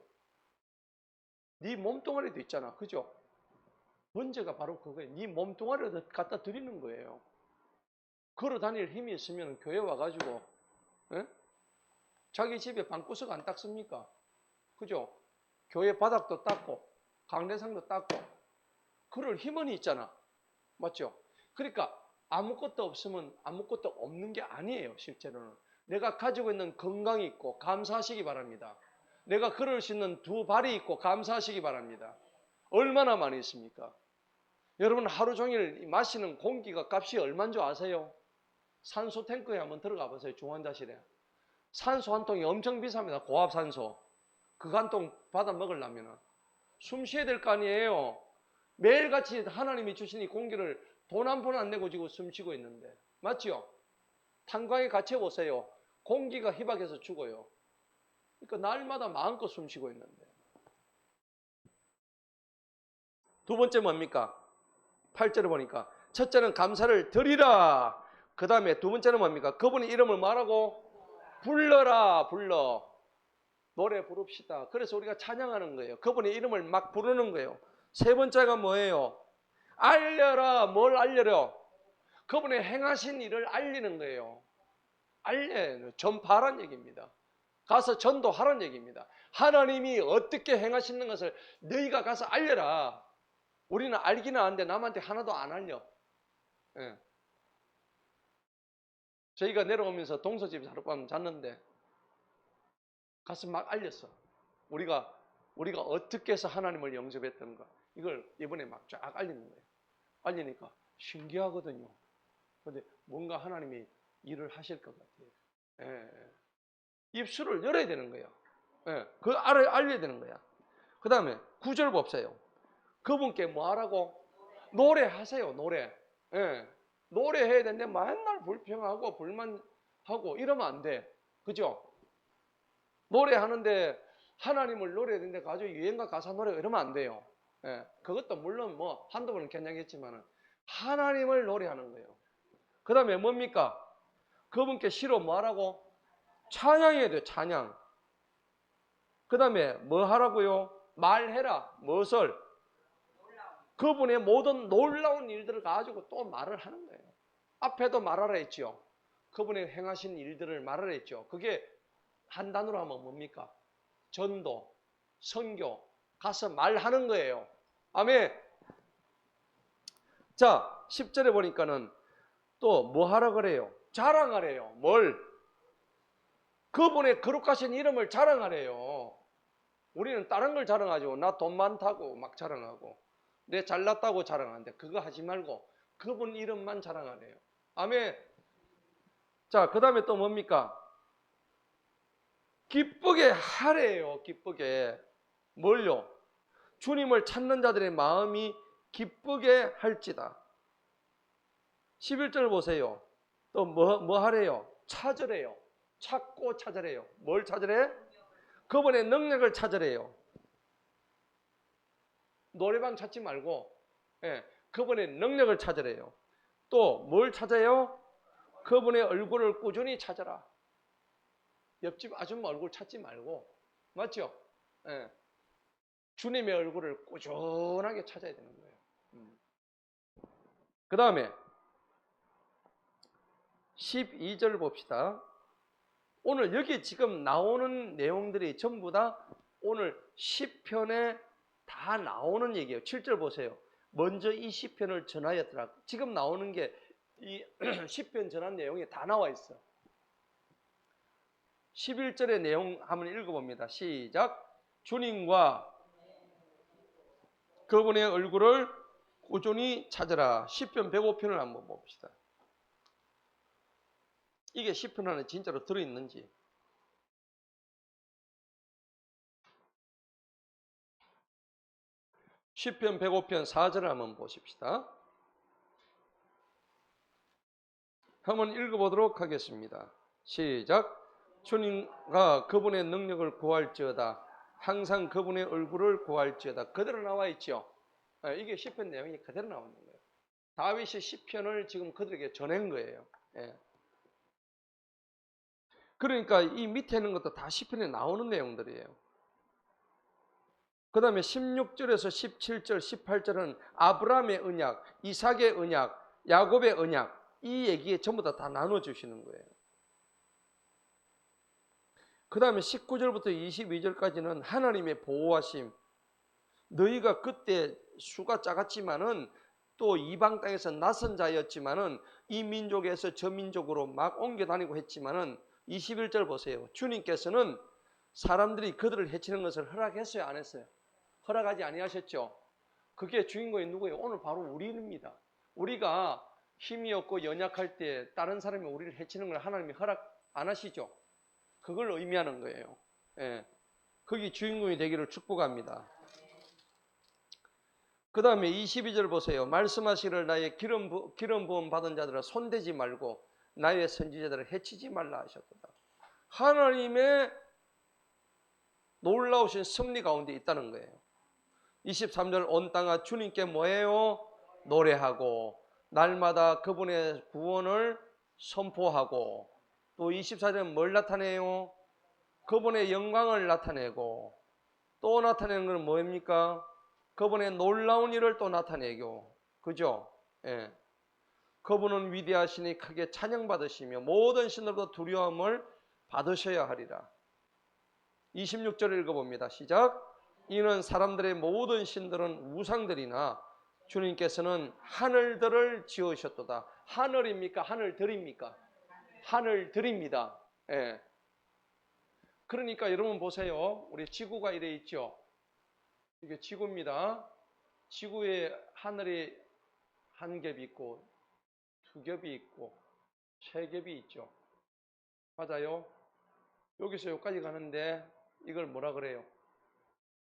네 몸뚱아리도 있잖아. 그죠? 문제가 바로 그거예요. 네 몸뚱아리를 갖다 드리는 거예요. 걸어 다닐 힘이 있으면 교회 와가지고 에? 자기 집에 방구석 안 닦습니까? 그죠? 교회 바닥도 닦고 강대상도 닦고 그럴 힘은 있잖아. 맞죠? 그러니까 아무것도 없으면 아무것도 없는 게 아니에요. 실제로는. 내가 가지고 있는 건강이 있고 감사하시기 바랍니다. 내가 걸을 수 있는 두 발이 있고 감사하시기 바랍니다. 얼마나 많이 있습니까? 여러분 하루 종일 마시는 공기가 값이 얼마인 줄 아세요? 산소 탱크에 한번 들어가 보세요. 중환자실에. 산소 한 통이 엄청 비쌉니다. 고압 산소. 그거 한 통 받아 먹으려면 숨 쉬어야 될 거 아니에요. 매일같이 하나님이 주신 이 공기를 돈 한 푼 안 내고 지금 숨 쉬고 있는데. 맞죠? 탄광에 갇혀 보세요. 공기가 희박해서 죽어요. 그러니까 날마다 마음껏 숨 쉬고 있는데. 두 번째 뭡니까? 8절에 보니까 첫째는 감사를 드리라. 그 다음에 두 번째는 뭡니까? 그분의 이름을 말하고 불러라. 불러. 노래 부릅시다. 그래서 우리가 찬양하는 거예요. 그분의 이름을 막 부르는 거예요. 세 번째가 뭐예요? 알려라. 뭘 알려라? 그분의 행하신 일을 알리는 거예요. 전파하란 얘기입니다. 가서 전도하란 얘기입니다. 하나님이 어떻게 행하시는 것을 너희가 가서 알려라. 우리는 알기는 아는데 남한테 하나도 안 알려. 예. 저희가 내려오면서 동서집에서 하룻밤 잤는데 가서 막 알렸어. 우리가 어떻게 해서 하나님을 영접했던가 이걸 이번에 막 쫙 알리는 거예요. 알리니까 신기하거든요. 그런데 뭔가 하나님이 일을 하실 것 같아요. 예. 입술을 열어야 되는 거예요. 예. 그걸 알려야 되는 거야. 그 다음에 9절 봅세요. 그분께 뭐 하라고? 노래하세요. 노래. 예. 노래해야 되는데 맨날 불평하고 불만하고 이러면 안 돼. 그죠? 노래하는데 하나님을 노래해야 되는데 가지고 유행가 가사 노래 이러면 안 돼요. 예. 그것도 물론 뭐 한두 번은 괜찮겠지만 하나님을 노래하는 거예요. 그 다음에 뭡니까? 그분께 시로 뭐 하라고? 찬양해야 돼요. 찬양. 그 다음에 뭐 하라고요? 말해라. 무엇을? 그분의 모든 놀라운 일들을 가지고 또 말을 하는 거예요. 앞에도 말하라 했죠. 그분의 행하신 일들을 말하라 했죠. 그게 한 단어로 하면 뭡니까? 전도, 선교, 가서 말하는 거예요. 아멘. 자, 10절에 보니까는 또 뭐 하라 그래요? 자랑하래요. 뭘? 그분의 거룩하신 이름을 자랑하래요. 우리는 다른 걸 자랑하죠. 나 돈 많다고 막 자랑하고 내 잘났다고 자랑하는데 그거 하지 말고 그분 이름만 자랑하래요. 아멘. 자, 그 다음에 또 뭡니까? 기쁘게 하래요. 기쁘게. 뭘요? 주님을 찾는 자들의 마음이 기쁘게 할지다. 11절 보세요. 또 뭐 하래요? 찾으래요. 찾고 찾으래요. 뭘 찾으래? 그분의 능력을 찾으래요. 노래방 찾지 말고 그분의 능력을 찾으래요. 또 뭘 찾아요? 그분의 얼굴을 꾸준히 찾아라. 옆집 아줌마 얼굴 찾지 말고. 맞죠? 주님의 얼굴을 꾸준하게 찾아야 되는 거예요. 그 다음에 12절 봅시다. 오늘 여기 지금 나오는 내용들이 전부 다 오늘 시편에 다 나오는 얘기예요. 7절 보세요. 먼저 이 시편을 전하였더라. 지금 나오는 게 이 시편 전한 내용이 다 나와 있어. 11절의 내용 한번 읽어봅니다. 시작. 주님과 그분의 얼굴을 꾸준히 찾으라. 시편 105편을 한번 봅시다. 이게 시편 안에 진짜로 들어있는지. 시편 105편 4절을 한번 보십시다. 한번 읽어보도록 하겠습니다. 시작. 주님과 그분의 능력을 구할지어다. 항상 그분의 얼굴을 구할지어다. 그대로 나와 있죠. 이게 시편 내용이 그대로 나오는 거예요. 다윗이 시편을 지금 그들에게 전한 거예요. 예. 그러니까 이 밑에 있는 것도 다 시편에 나오는 내용들이에요. 그 다음에 16절에서 17절, 18절은 아브라함의 언약, 이삭의 언약, 야곱의 언약, 이 얘기에 전부 다 나눠주시는 거예요. 그 다음에 19절부터 22절까지는 하나님의 보호하심. 너희가 그때 수가 작았지만은 또 이방 땅에서 낯선 자였지만은 이 민족에서 저 민족으로 막 옮겨 다니고 했지만은 21절 보세요. 주님께서는 사람들이 그들을 해치는 것을 허락했어요, 안 했어요? 허락하지 아니하셨죠. 그게 주인공이 누구예요? 오늘 바로 우리입니다. 우리가 힘이 없고 연약할 때 다른 사람이 우리를 해치는 걸 하나님이 허락 안 하시죠. 그걸 의미하는 거예요. 예. 거기 주인공이 되기를 축복합니다. 그 다음에 22절 보세요. 말씀하시기를 나의 기름 부음 받은 자들아 손대지 말고 나의 선지자들을 해치지 말라 하셨도다. 하나님의 놀라우신 섭리 가운데 있다는 거예요. 23절 온 땅아 주님께 뭐해요? 노래하고 날마다 그분의 구원을 선포하고 또 24절은 뭘 나타내요? 그분의 영광을 나타내고 또 나타내는 건 뭐입니까? 그분의 놀라운 일을 또 나타내고 그죠? 예. 그분은 위대하시니 크게 찬양받으시며 모든 신으로도 두려움을 받으셔야 하리라. 26절을 읽어봅니다. 시작. 이는 사람들의 모든 신들은 우상들이나 주님께서는 하늘들을 지으셨도다. 하늘입니까? 하늘들입니까? 하늘들입니다. 예. 그러니까 여러분 보세요. 우리 지구가 이래 있죠. 이게 지구입니다. 지구에 하늘이 한 겹이 있고 두 겹이 있고 세 겹이 있죠. 맞아요. 여기서 여기까지 가는데 이걸 뭐라 그래요?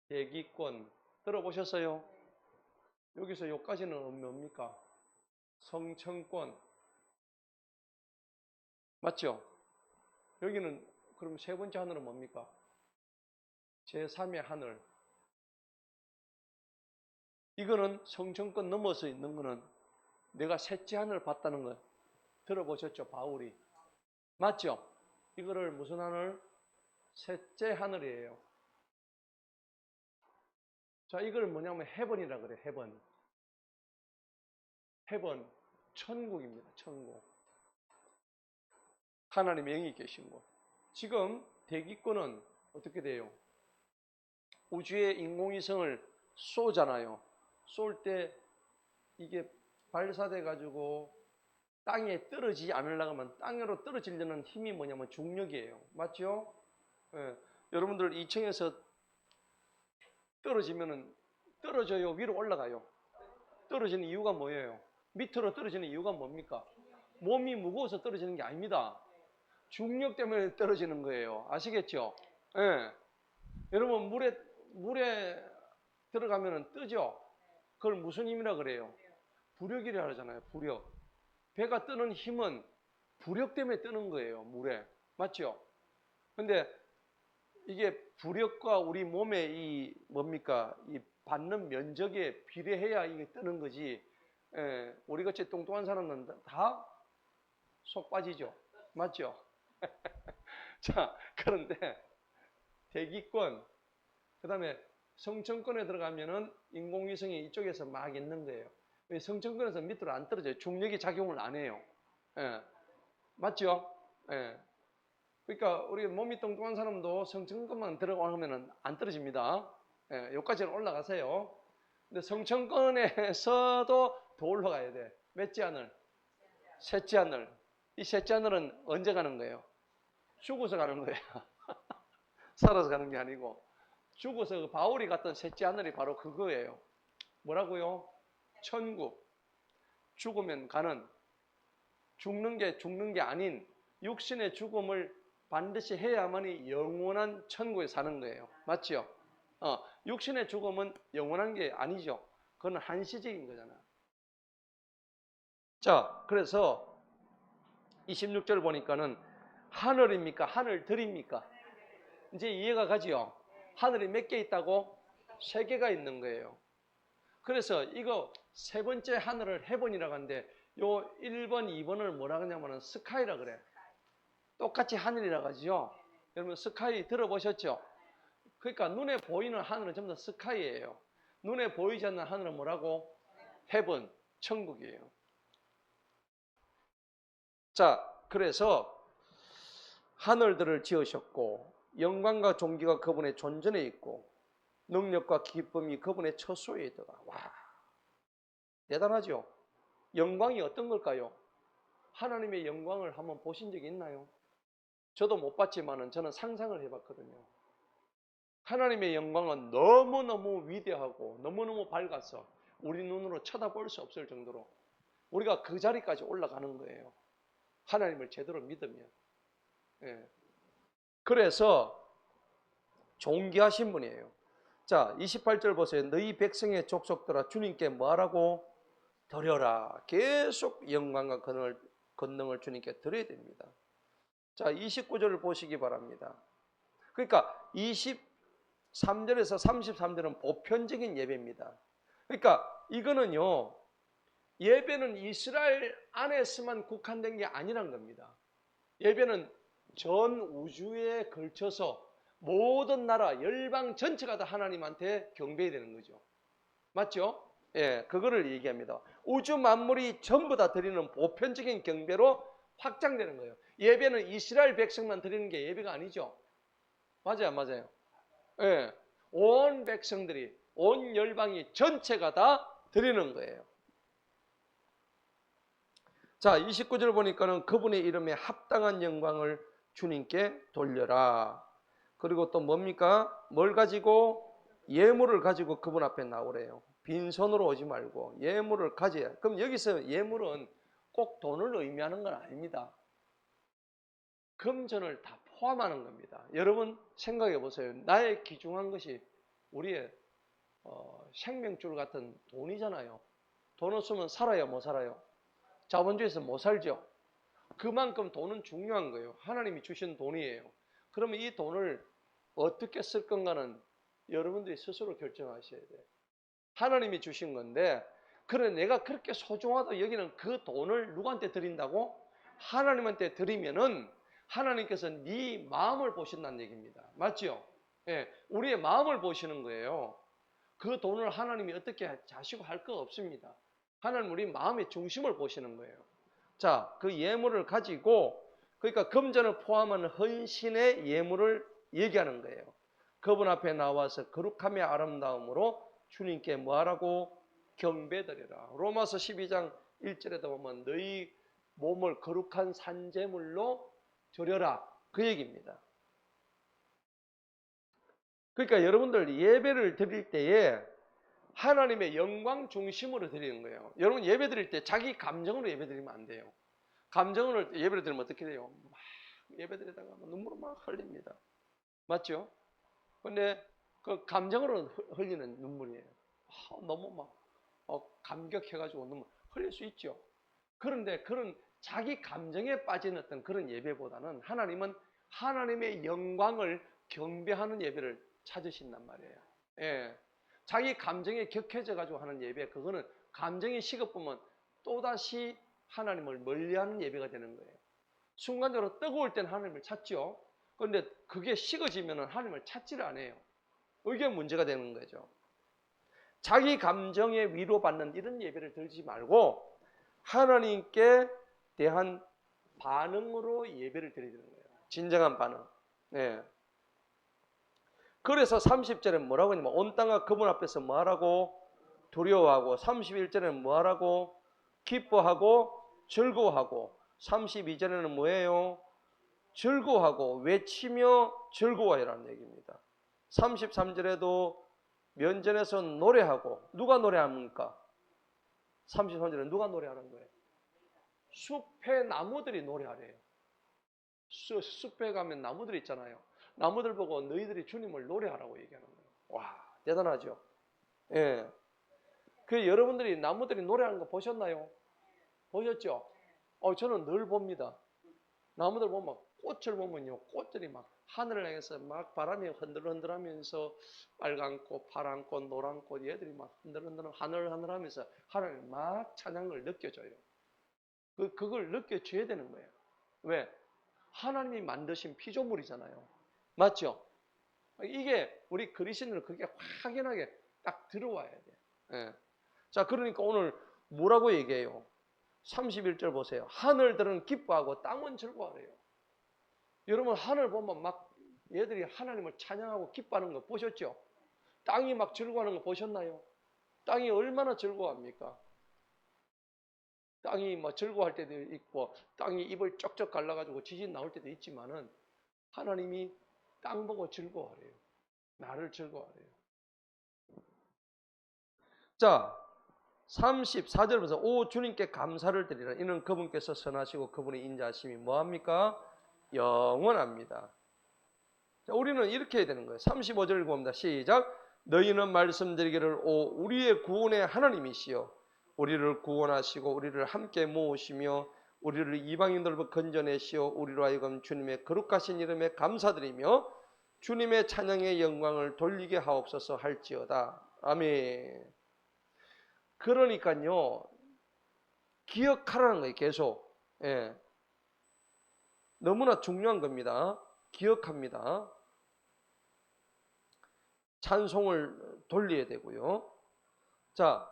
대기권. 들어보셨어요? 여기서 여기까지는 뭡니까? 성층권. 맞죠? 여기는 그럼 세 번째 하늘은 뭡니까? 제3의 하늘. 이거는 성층권 넘어서 있는 거는 내가 셋째 하늘을 봤다는 거 들어보셨죠? 바울이. 맞죠? 이거를 무슨 하늘? 셋째 하늘이에요. 자, 이걸 뭐냐면 헤븐이라 그래. 헤븐. 헤븐. 천국입니다. 천국. 하나님의 영이 계신 곳. 지금 대기권은 어떻게 돼요? 우주에 인공위성을 쏘잖아요. 쏠 때 이게 발사돼 가지고 땅에 떨어지지 않으려고 하면 땅으로 떨어지려는 힘이 뭐냐면 중력이에요. 맞죠? 예. 여러분들 2층에서 떨어지면은 떨어져요? 위로 올라가요? 떨어지는 이유가 뭐예요? 밑으로 떨어지는 이유가 뭡니까? 몸이 무거워서 떨어지는 게 아닙니다. 중력 때문에 떨어지는 거예요. 아시겠죠? 예. 여러분 물에 들어가면 뜨죠? 그걸 무슨 힘이라 그래요? 부력이라 하잖아요. 부력. 배가 뜨는 힘은 부력 때문에 뜨는 거예요. 물에. 맞죠? 근데 이게 부력과 우리 몸의 이 뭡니까? 이 받는 면적에 비례해야 이게 뜨는 거지. 예, 우리 같이 뚱뚱한 사람은 다 속 빠지죠. 맞죠? 자, 그런데 대기권, 그 다음에 성층권에 들어가면은 인공위성이 이쪽에서 막 있는 거예요. 성층권에서 밑으로 안 떨어져요. 중력이 작용을 안 해요. 예, 맞죠? 예. 그러니까 우리 몸이 뚱뚱한 사람도 성층권만 들어가면 안 떨어집니다. 예, 여기까지는 올라가세요. 근데 성층권에서도 더 올라가야 돼. 몇째 하늘? 셋째 하늘. 이 셋째 하늘은 언제 가는 거예요? 죽어서 가는 거예요. 살아서 가는 게 아니고 죽어서 그 바울이 갔던 셋째 하늘이 바로 그거예요. 뭐라고요? 천국. 죽으면 가는 죽는 게 아닌 육신의 죽음을 반드시 해야만이 영원한 천국에 사는 거예요. 맞죠? 육신의 죽음은 영원한 게 아니죠. 그건 한시적인 거잖아. 자, 그래서 26절 보니까는 하늘입니까? 하늘들입니까? 이제 이해가 가지요. 하늘이 몇 개 있다고? 3개가 있는 거예요. 그래서 이거 세 번째 하늘을 헤븐이라고 하는데 요 1번, 2번을 뭐라 그러냐면 스카이라 그래. 똑같이 하늘이라고 하죠. 여러분 스카이 들어보셨죠? 그러니까 눈에 보이는 하늘은 전부 다 스카이예요. 눈에 보이지 않는 하늘은 뭐라고? 헤븐, 천국이에요. 자, 그래서 하늘들을 지으셨고 영광과 존귀가 그분의 존전에 있고 능력과 기쁨이 그분의 처소에 있더라. 와, 대단하죠? 영광이 어떤 걸까요? 하나님의 영광을 한번 보신 적이 있나요? 저도 못 봤지만 저는 상상을 해봤거든요. 하나님의 영광은 너무너무 위대하고 너무너무 밝아서 우리 눈으로 쳐다볼 수 없을 정도로 우리가 그 자리까지 올라가는 거예요. 하나님을 제대로 믿으면. 예. 그래서 존귀하신 분이에요. 자, 28절 보세요. 너희 백성의 족속들아 주님께 뭐하라고? 드려라. 계속 영광과 권능을 주님께 드려야 됩니다. 자, 29절을 보시기 바랍니다. 그러니까 23절에서 33절은 보편적인 예배입니다. 그러니까 이거는요, 예배는 이스라엘 안에서만 국한된 게 아니란 겁니다. 예배는 전 우주에 걸쳐서 모든 나라, 열방 전체가 다 하나님한테 경배해야 되는 거죠. 맞죠? 예, 그거를 얘기합니다. 우주 만물이 전부 다 드리는 보편적인 경배로 확장되는 거예요. 예배는 이스라엘 백성만 드리는 게 예배가 아니죠. 맞아요, 맞아요. 예, 온 백성들이, 온 열방이 전체가 다 드리는 거예요. 자, 29절 보니까는 그분의 이름에 합당한 영광을 주님께 돌려라. 그리고 또 뭡니까? 뭘 가지고? 예물을 가지고 그분 앞에 나오래요. 빈손으로 오지 말고 예물을 가져야. 그럼 여기서 예물은 꼭 돈을 의미하는 건 아닙니다. 금전을 다 포함하는 겁니다. 여러분 생각해 보세요. 나의 귀중한 것이 우리의 생명줄 같은 돈이잖아요. 돈 없으면 살아요, 못 살아요? 자본주의에서 못 살죠. 그만큼 돈은 중요한 거예요. 하나님이 주신 돈이에요. 그러면 이 돈을 어떻게 쓸 건가는 여러분들이 스스로 결정하셔야 돼요. 하나님이 주신 건데, 그래 내가 그렇게 소중하다 여기는 그 돈을 누구한테 드린다고? 하나님한테 드리면은 하나님께서 네 마음을 보신다는 얘기입니다. 맞죠? 예, 우리의 마음을 보시는 거예요. 그 돈을 하나님이 어떻게 자시고 할 거 없습니다. 하나님 우리 마음의 중심을 보시는 거예요. 자, 그 예물을 가지고, 그러니까 금전을 포함한 헌신의 예물을 얘기하는 거예요. 그분 앞에 나와서 거룩함의 아름다움으로 주님께 뭐하라고? 경배드려라. 로마서 12장 1절에도 보면 너희 몸을 거룩한 산제물로 드려라. 그 얘기입니다. 그러니까 여러분들 예배를 드릴 때에 하나님의 영광 중심으로 드리는 거예요. 여러분 예배 드릴 때 자기 감정으로 예배 드리면 안 돼요. 감정으로 예배를 드리면 어떻게 돼요? 막 예배 드리다가 눈물을 막 흘립니다. 맞죠? 근데 그 감정으로 흘리는 눈물이에요. 너무 막 감격해가지고 눈물 흘릴 수 있죠. 그런데 그런 자기 감정에 빠진 어떤 그런 예배보다는 하나님은 하나님의 영광을 경배하는 예배를 찾으신단 말이에요. 예. 자기 감정에 격해져가지고 하는 예배, 그거는 감정이 식어보면 또다시 하나님을 멀리하는 예배가 되는 거예요. 순간적으로 뜨거울 땐 하나님을 찾죠. 그런데 그게 식어지면 하나님을 찾지를 않아요. 이게 문제가 되는 거죠. 자기 감정에 위로받는 이런 예배를 드리지 말고 하나님께 대한 반응으로 예배를 드리는 거예요. 진정한 반응. 네. 그래서 30절에 뭐라고 하냐면 온 땅과 그분 앞에서 뭐하라고? 두려워하고 31절에는 뭐하라고? 기뻐하고 즐거워하고 32절에는 뭐예요? 즐거워하고 외치며 즐거워해라는 얘기입니다. 33절에도 면전에서 노래하고 누가 노래합니까? 33절에 누가 노래하는 거예요? 숲의 나무들이 노래하래요. 숲에 가면 나무들 있잖아요. 나무들 보고 너희들이 주님을 노래하라고 얘기하는 거예요. 와, 대단하죠. 예. 그 여러분들이 나무들이 노래하는 거 보셨나요? 보셨죠? 저는 늘 봅니다. 나무들 보면 꽃을 보면요, 꽃들이 막 하늘을 향해서 막 바람이 흔들흔들하면서 빨간 꽃, 파란 꽃, 노란 꽃, 얘들이 막 흔들흔들 하늘하늘하면서 하나님 막 찬양을 느껴져요. 그걸 느껴줘야 되는 거예요. 왜? 하나님이 만드신 피조물이잖아요. 맞죠? 이게 우리 그리스도인은 그게 확연하게 딱 들어와야 돼요. 예. 자, 그러니까 오늘 뭐라고 얘기해요? 31절 보세요. 하늘들은 기뻐하고 땅은 즐거워해요. 여러분 하늘 보면 막 얘들이 하나님을 찬양하고 기뻐하는 거 보셨죠? 땅이 막 즐거워하는 거 보셨나요? 땅이 얼마나 즐거워합니까? 땅이 뭐 즐거워할 때도 있고 땅이 입을 쩍쩍 갈라가지고 지진 나올 때도 있지만은 하나님이 땅 보고 즐거워하래요. 나를 즐거워하래요. 자, 34절부터 오 주님께 감사를 드리라. 이는 그분께서 선하시고 그분의 인자하심이 뭐합니까? 영원합니다. 자, 우리는 이렇게 해야 되는 거예요. 35절 읽어봅니다. 시작. 너희는 말씀드리기를 오 우리의 구원의 하나님이시여 우리를 구원하시고 우리를 함께 모으시며 우리를 이방인들로 건져내시어 우리로 하여금 주님의 거룩하신 이름에 감사드리며 주님의 찬양의 영광을 돌리게 하옵소서 할지어다. 아멘. 그러니까요, 기억하라는 거예요, 계속. 예. 너무나 중요한 겁니다. 기억합니다. 찬송을 돌려야 되고요. 자,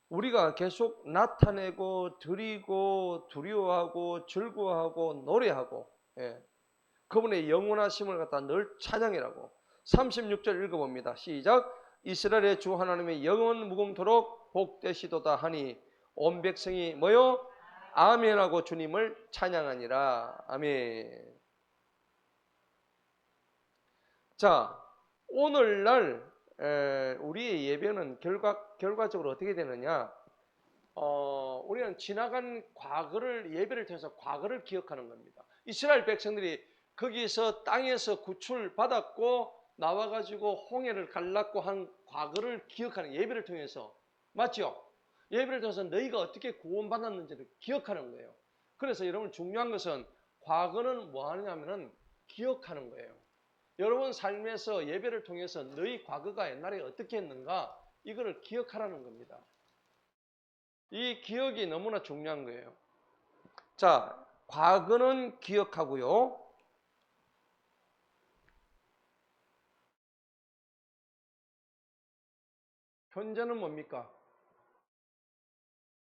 우리가 계속 나타내고 드리고 두려워하고 즐거워하고 노래하고 예. 그분의 영원하심을 갖다 늘 찬양이라고. 36절 읽어봅니다. 시작. 이스라엘의 주 하나님의 영원 무궁토록 복되시도다 하니 온 백성이 뭐요? 아멘하고 주님을 찬양하니라. 아멘. 자, 오늘날 우리의 예배는 결과적으로 어떻게 되느냐? 우리는 지나간 과거를 예배를 통해서 과거를 기억하는 겁니다. 이스라엘 백성들이 거기서 땅에서 구출받았고 나와가지고 홍해를 갈랐고 한 과거를 기억하는 예배를 통해서 맞죠? 예배를 통해서 너희가 어떻게 구원받았는지를 기억하는 거예요. 그래서 여러분 중요한 것은 과거는 뭐 하느냐면은 기억하는 거예요. 여러분 삶에서 예배를 통해서 너희 과거가 옛날에 어떻게 했는가 이거를 기억하라는 겁니다. 이 기억이 너무나 중요한 거예요. 자, 과거는 기억하고요. 현재는 뭡니까?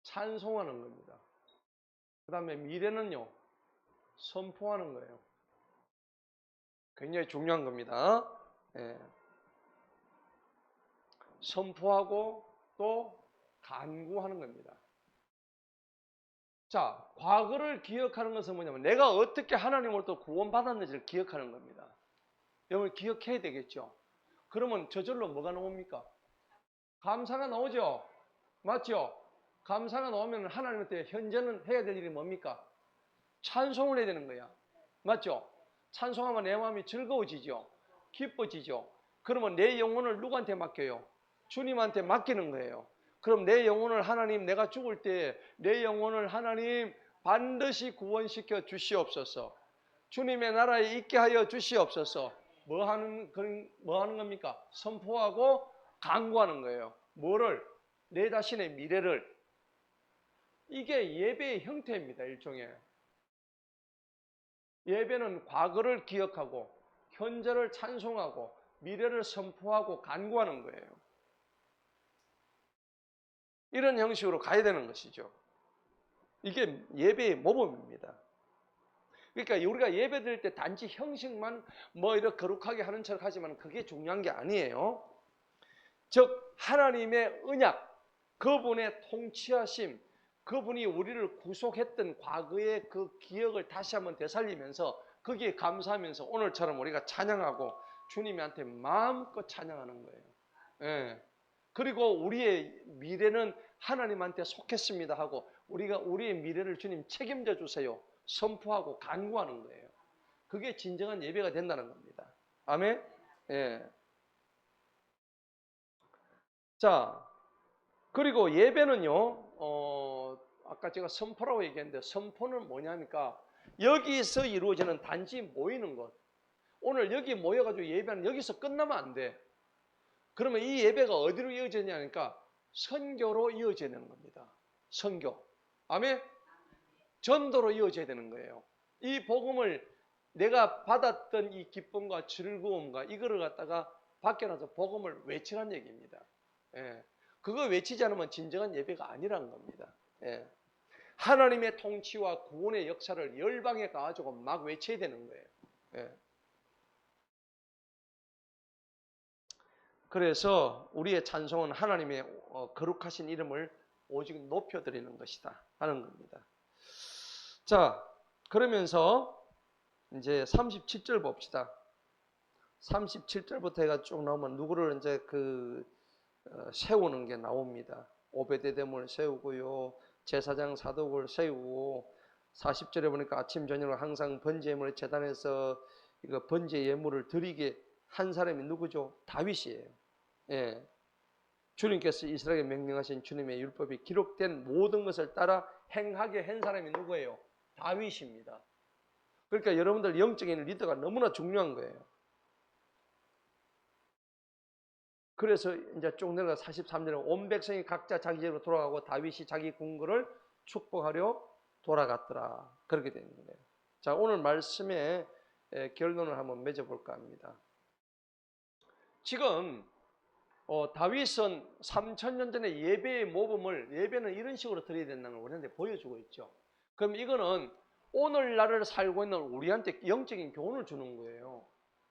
찬송하는 겁니다. 그 다음에 미래는요, 선포하는 거예요. 굉장히 중요한 겁니다. 예. 선포하고 또 간구하는 겁니다. 자, 과거를 기억하는 것은 뭐냐면 내가 어떻게 하나님으로부터 구원받았는지를 기억하는 겁니다. 여러분 기억해야 되겠죠? 그러면 저절로 뭐가 나옵니까? 감사가 나오죠? 맞죠? 감사가 나오면 하나님한테 현재는 해야 될 일이 뭡니까? 찬송을 해야 되는 거야. 맞죠? 찬송하면 내 마음이 즐거워지죠? 기뻐지죠? 그러면 내 영혼을 누구한테 맡겨요? 주님한테 맡기는 거예요. 그럼 내 영혼을 하나님 내가 죽을 때 내 영혼을 하나님 반드시 구원시켜 주시옵소서. 주님의 나라에 있게 하여 주시옵소서. 뭐 하는 겁니까? 선포하고 간구하는 거예요. 뭐를? 내 자신의 미래를. 이게 예배의 형태입니다. 일종의. 예배는 과거를 기억하고 현재를 찬송하고 미래를 선포하고 간구하는 거예요. 이런 형식으로 가야 되는 것이죠. 이게 예배의 모범입니다. 그러니까 우리가 예배 드릴 때 단지 형식만 뭐 이렇게 거룩하게 하는 척 하지만 그게 중요한 게 아니에요. 즉 하나님의 언약, 그분의 통치하심, 그분이 우리를 구속했던 과거의 그 기억을 다시 한번 되살리면서 거기에 감사하면서 오늘처럼 우리가 찬양하고 주님한테 마음껏 찬양하는 거예요. 예. 그리고 우리의 미래는 하나님한테 속했습니다 하고 우리가 우리의 미래를 주님 책임져 주세요. 선포하고 간구하는 거예요. 그게 진정한 예배가 된다는 겁니다. 아멘? 예. 자, 그리고 예배는요, 아까 제가 선포라고 얘기했는데, 선포는 뭐냐니까, 여기서 이루어지는 단지 모이는 것. 오늘 여기 모여가지고 예배는 여기서 끝나면 안 돼. 그러면 이 예배가 어디로 이어지냐니까, 선교로 이어져야 되는 겁니다. 선교. 아멘? 전도로 이어져야 되는 거예요. 이 복음을 내가 받았던 이 기쁨과 즐거움과 이거를 갖다가 밖에 나서 복음을 외치라는 얘기입니다. 예. 그거 외치지 않으면 진정한 예배가 아니라는 겁니다. 예. 하나님의 통치와 구원의 역사를 열방에 가가지고 막 외쳐야 되는 거예요. 예. 그래서 우리의 찬송은 하나님의 거룩하신 이름을 오직 높여드리는 것이다 하는 겁니다. 자, 그러면서 이제 37절 봅시다. 37절부터 해가 쭉 나오면 누구를 이제 세우는 게 나옵니다. 오베데돔을 세우고요, 제사장 사독을 세우고, 40절에 보니까 아침 저녁으로 항상 번제 예물을 제단에서 이거 번제 예물을 드리게 한 사람이 누구죠? 다윗이에요. 예. 주님께서 이스라엘에 명령하신 주님의 율법이 기록된 모든 것을 따라 행하게 한 사람이 누구예요? 다윗입니다. 그러니까 여러분들 영적인 리더가 너무나 중요한 거예요. 그래서 이제 쭉 내려가 43절에 온 백성이 각자 자기 집으로 돌아가고 다윗이 자기 궁궐을 축복하려 돌아갔더라. 그렇게 되는 거예요. 자, 오늘 말씀의 결론을 한번 맺어볼까 합니다. 지금 다윗은 3000년 전에 예배의 모범을, 예배는 이런 식으로 드려야 된다는 걸 우리한테 보여주고 있죠. 그럼 이거는 오늘날을 살고 있는 우리한테 영적인 교훈을 주는 거예요.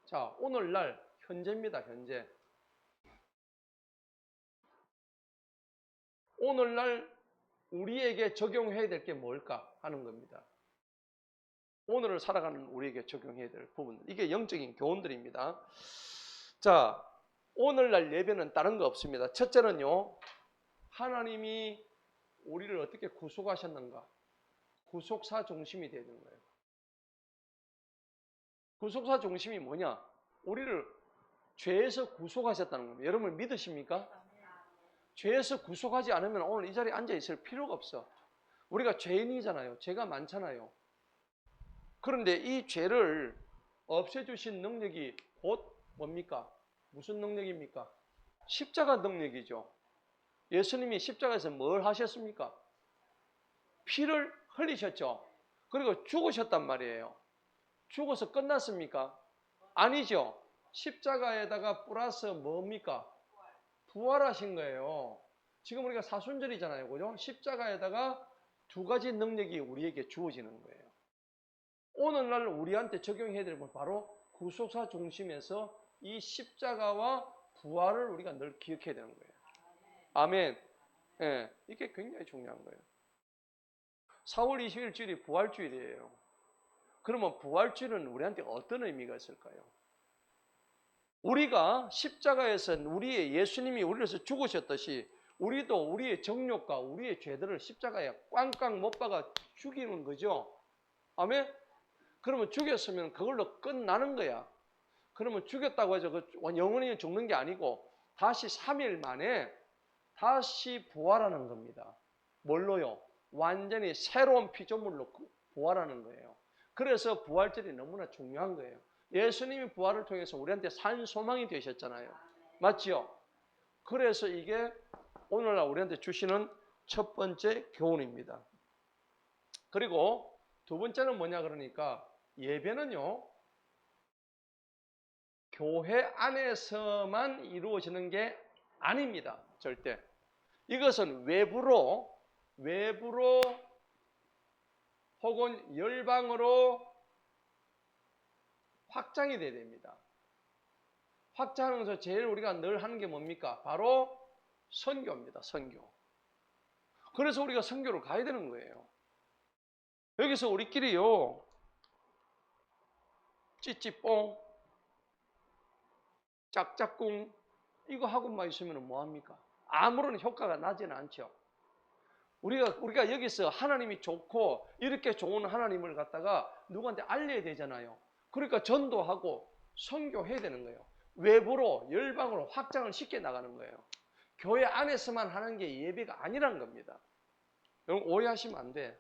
자, 오늘날 현재입니다. 현재. 오늘날 우리에게 적용해야 될 게 뭘까 하는 겁니다. 오늘을 살아가는 우리에게 적용해야 될 부분, 이게 영적인 교훈들입니다. 자, 오늘날 예배는 다른 거 없습니다. 첫째는요, 하나님이 우리를 어떻게 구속하셨는가, 구속사 중심이 되는 거예요. 구속사 중심이 뭐냐? 우리를 죄에서 구속하셨다는 겁니다. 여러분 믿으십니까? 죄에서 구속하지 않으면 오늘 이 자리에 앉아 있을 필요가 없어. 우리가 죄인이잖아요. 죄가 많잖아요. 그런데 이 죄를 없애주신 능력이 곧 뭡니까? 무슨 능력입니까? 십자가 능력이죠. 예수님이 십자가에서 뭘 하셨습니까? 피를 흘리셨죠. 그리고 죽으셨단 말이에요. 죽어서 끝났습니까? 아니죠. 십자가에다가 플러스 뭡니까? 부활하신 거예요. 지금 우리가 사순절이잖아요. 그죠? 십자가에다가 두 가지 능력이 우리에게 주어지는 거예요. 오늘날 우리한테 적용해야 될 건 바로 구속사 중심에서 이 십자가와 부활을 우리가 늘 기억해야 되는 거예요. 아멘. 예, 이게 굉장히 중요한 거예요. 4월 20일 주일이 부활주일이에요. 그러면 부활주일은 우리한테 어떤 의미가 있을까요? 우리가 십자가에서 우리의 예수님이 우리를 위해서 죽으셨듯이 우리도 우리의 정욕과 우리의 죄들을 십자가에 꽝꽝 못 박아 죽이는 거죠. 아멘? 그러면 죽였으면 그걸로 끝나는 거야. 그러면 죽였다고 해서 영원히 죽는 게 아니고 다시 3일 만에 다시 부활하는 겁니다. 뭘로요? 완전히 새로운 피조물로 부활하는 거예요. 그래서 부활절이 너무나 중요한 거예요. 예수님이 부활을 통해서 우리한테 산 소망이 되셨잖아요. 맞죠? 그래서 이게 오늘날 우리한테 주시는 첫 번째 교훈입니다. 그리고 두 번째는 뭐냐 그러니까 예배는요, 교회 안에서만 이루어지는 게 아닙니다. 절대. 이것은 외부로 혹은 열방으로 확장이 돼야 됩니다. 확장하면서 제일 우리가 늘 하는 게 뭡니까? 바로 선교입니다. 선교. 그래서 우리가 선교를 가야 되는 거예요. 여기서 우리끼리요, 찌찌뽕, 짝짝꿍 이거 하고만 있으면 뭐합니까? 아무런 효과가 나지는 않죠. 우리가 여기서 하나님이 좋고 이렇게 좋은 하나님을 갖다가 누구한테 알려야 되잖아요. 그러니까 전도하고 선교해야 되는 거예요. 외부로 열방으로 확장을 시켜 나가는 거예요. 교회 안에서만 하는 게 예배가 아니란 겁니다. 여러분 오해하시면 안 돼.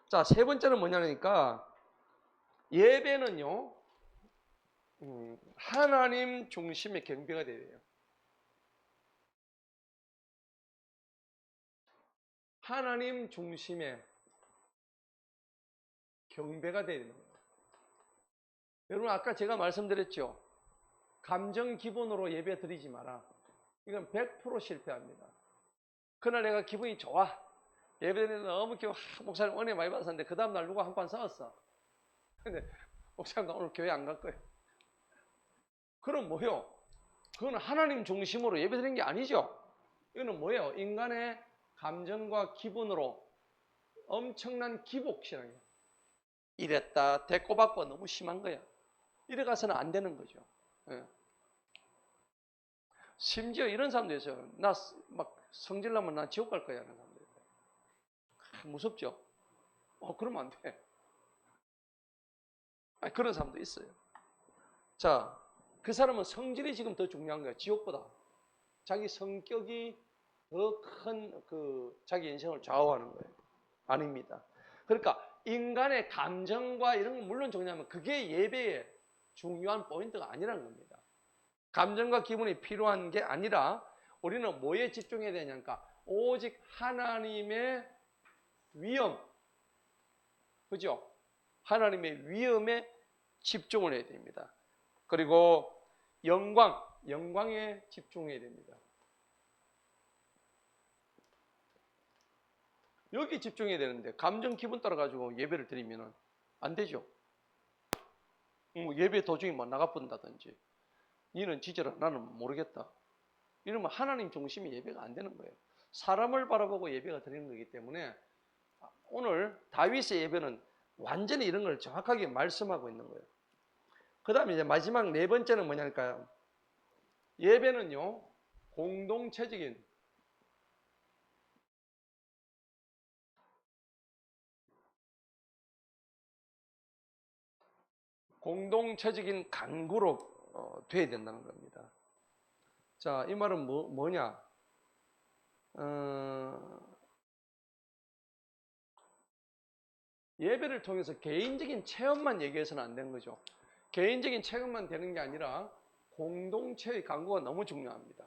자, 세 번째는 뭐냐니까 예배는요 하나님 중심의 경배가 돼야 돼요. 하나님 중심의 경배가 되는 거예요. 여러분 아까 제가 말씀드렸죠. 감정 기본으로 예배 드리지 마라. 이건 100% 실패합니다. 그날 내가 기분이 좋아. 예배 드리는데 너무 기분, 목사님 은혜 많이 받았는데 그 다음날 누가 한 판 싸웠어. 근데 목사님 나 오늘 교회 안 갈 거예요. 그럼 뭐요? 그건 하나님 중심으로 예배 드리는 게 아니죠. 이거는 뭐예요? 인간의 감정과 기분으로 엄청난 기복신앙이에요. 이랬다 대꼬받고 너무 심한 거야. 이래 가서는 안 되는 거죠. 예. 심지어 이런 사람도 있어요. 나 막 성질나면 나 지옥 갈 거야 하는 사람도 있어요. 무섭죠? 그러면 안 돼. 아니, 그런 사람도 있어요. 자, 그 사람은 성질이 지금 더 중요한 거야. 지옥보다. 자기 성격이 더 큰 자기 인생을 좌우하는 거예요. 아닙니다. 그러니까 인간의 감정과 이런 건 물론 중요하면 그게 예배의 중요한 포인트가 아니라는 겁니다. 감정과 기분이 필요한 게 아니라 우리는 뭐에 집중해야 되냐니까 오직 하나님의 위엄, 그죠? 하나님의 위엄에 집중을 해야 됩니다. 그리고 영광에 집중해야 됩니다. 여기 집중해야 되는데 감정 기분 따라 가지고 예배를 드리면 안 되죠. 예배 도중에 뭐 나가본다든지 니는 지져라 나는 모르겠다. 이러면 하나님 중심의 예배가 안 되는 거예요. 사람을 바라보고 예배가 드리는 거기 때문에 오늘 다윗의 예배는 완전히 이런 걸 정확하게 말씀하고 있는 거예요. 그 다음에 이제 마지막 네 번째는 뭐냐니까요. 예배는요 공동체적인 간구로 돼야 된다는 겁니다. 자, 이 말은 뭐냐? 예배를 통해서 개인적인 체험만 얘기해서는 안 되는 거죠. 개인적인 체험만 되는 게 아니라 공동체의 간구가 너무 중요합니다.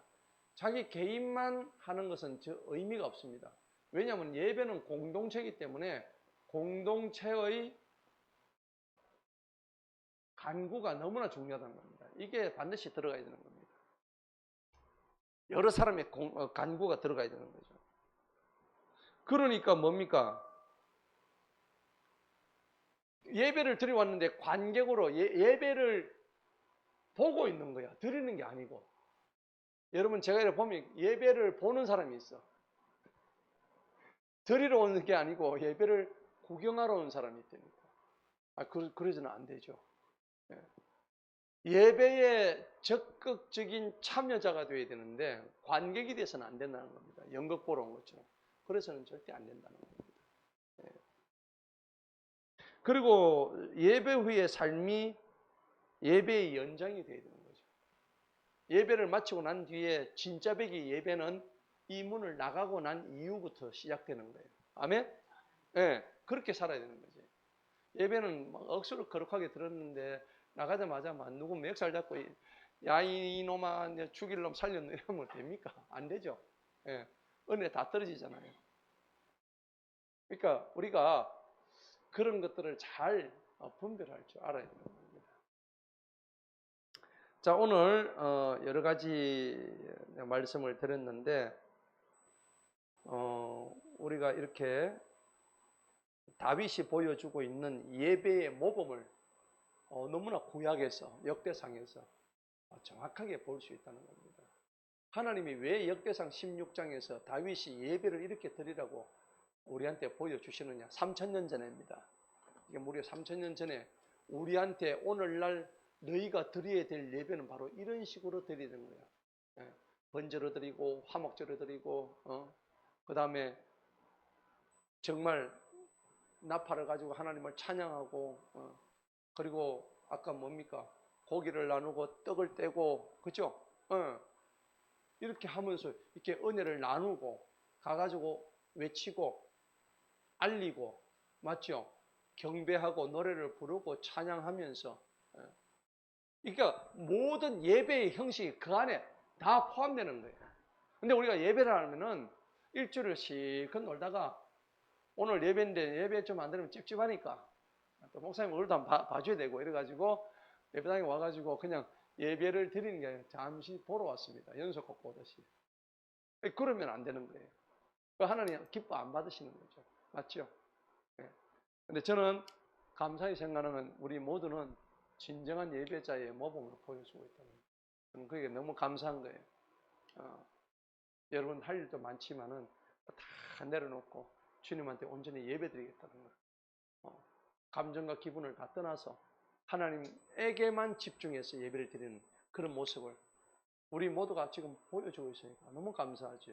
자기 개인만 하는 것은 의미가 없습니다. 왜냐하면 예배는 공동체이기 때문에 공동체의 간구가 너무나 중요하다는 겁니다. 이게 반드시 들어가야 되는 겁니다. 여러 사람의 간구가 들어가야 되는 거죠. 그러니까 뭡니까? 예배를 드려왔는데 관객으로 예배를 보고 있는 거야. 드리는 게 아니고. 여러분 제가 이렇게 보면 예배를 보는 사람이 있어. 드리러 오는 게 아니고 예배를 구경하러 온 사람이 있다니까. 그러지는 안 되죠. 예배에 적극적인 참여자가 되어야 되는데 관객이 돼서는 안 된다는 겁니다. 연극 보러 온 것처럼. 그래서는 절대 안 된다는 겁니다. 그리고 예배 후의 삶이 예배의 연장이 되어야 되는 거죠. 예배를 마치고 난 뒤에 진짜 백의 예배는 이 문을 나가고 난 이후부터 시작되는 거예요. 아멘? 네, 그렇게 살아야 되는 거지. 예배는 막 억수로 거룩하게 들었는데 나가자마자 막 누구 멱살 잡고 야 이놈아 내 죽일 놈 살렸노 이러면 됩니까? 안 되죠. 네, 은혜 다 떨어지잖아요. 그러니까 우리가 그런 것들을 잘 분별할 줄 알아야 되는 겁니다. 자, 오늘 여러 가지 말씀을 드렸는데 우리가 이렇게 다윗이 보여주고 있는 예배의 모범을 너무나 구약에서 역대상에서 정확하게 볼 수 있다는 겁니다. 하나님이 왜 역대상 16장에서 다윗이 예배를 이렇게 드리라고 우리한테 보여주시느냐. 3000년 전입니다. 이게 무려 3000년 전에 우리한테 오늘날 너희가 드려야 될 예배는 바로 이런 식으로 드리는 거야. 번제로 드리고 화목제로 드리고 그 다음에 정말 나팔을 가지고 하나님을 찬양하고 그리고 아까 뭡니까? 고기를 나누고 떡을 떼고 그죠? 이렇게 하면서 이렇게 은혜를 나누고 가가지고 외치고 알리고 맞죠? 경배하고 노래를 부르고 찬양하면서 그러니까 모든 예배의 형식이 그 안에 다 포함되는 거예요. 근데 우리가 예배를 하면은 일주일을 실컷 놀다가 오늘 예배인데 예배 좀 안 들으면 찝찝하니까 또 목사님 오늘도 한번 봐줘야 되고 이래가지고 예배당에 와가지고 그냥 예배를 드리는 게 아니라 잠시 보러 왔습니다. 연속곡 보듯이. 그러면 안 되는 거예요. 하나님 기뻐 안 받으시는 거죠. 맞죠? 네. 근데 저는 감사히 생각하는 우리 모두는 진정한 예배자의 모범으로 보여주고 있다는 거예요. 저는 그게 너무 감사한 거예요. 여러분 할 일도 많지만은 다 내려놓고 주님한테 온전히 예배드리겠다는 거예요. 감정과 기분을 다 떠나서 하나님에게만 집중해서 예배를 드리는 그런 모습을 우리 모두가 지금 보여주고 있으니까 너무 감사하죠.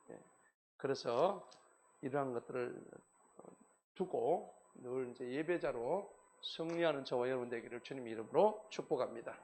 예. 그래서 이러한 것들을 두고 늘 이제 예배자로 승리하는 저와 여러분 되기를 주님 이름으로 축복합니다.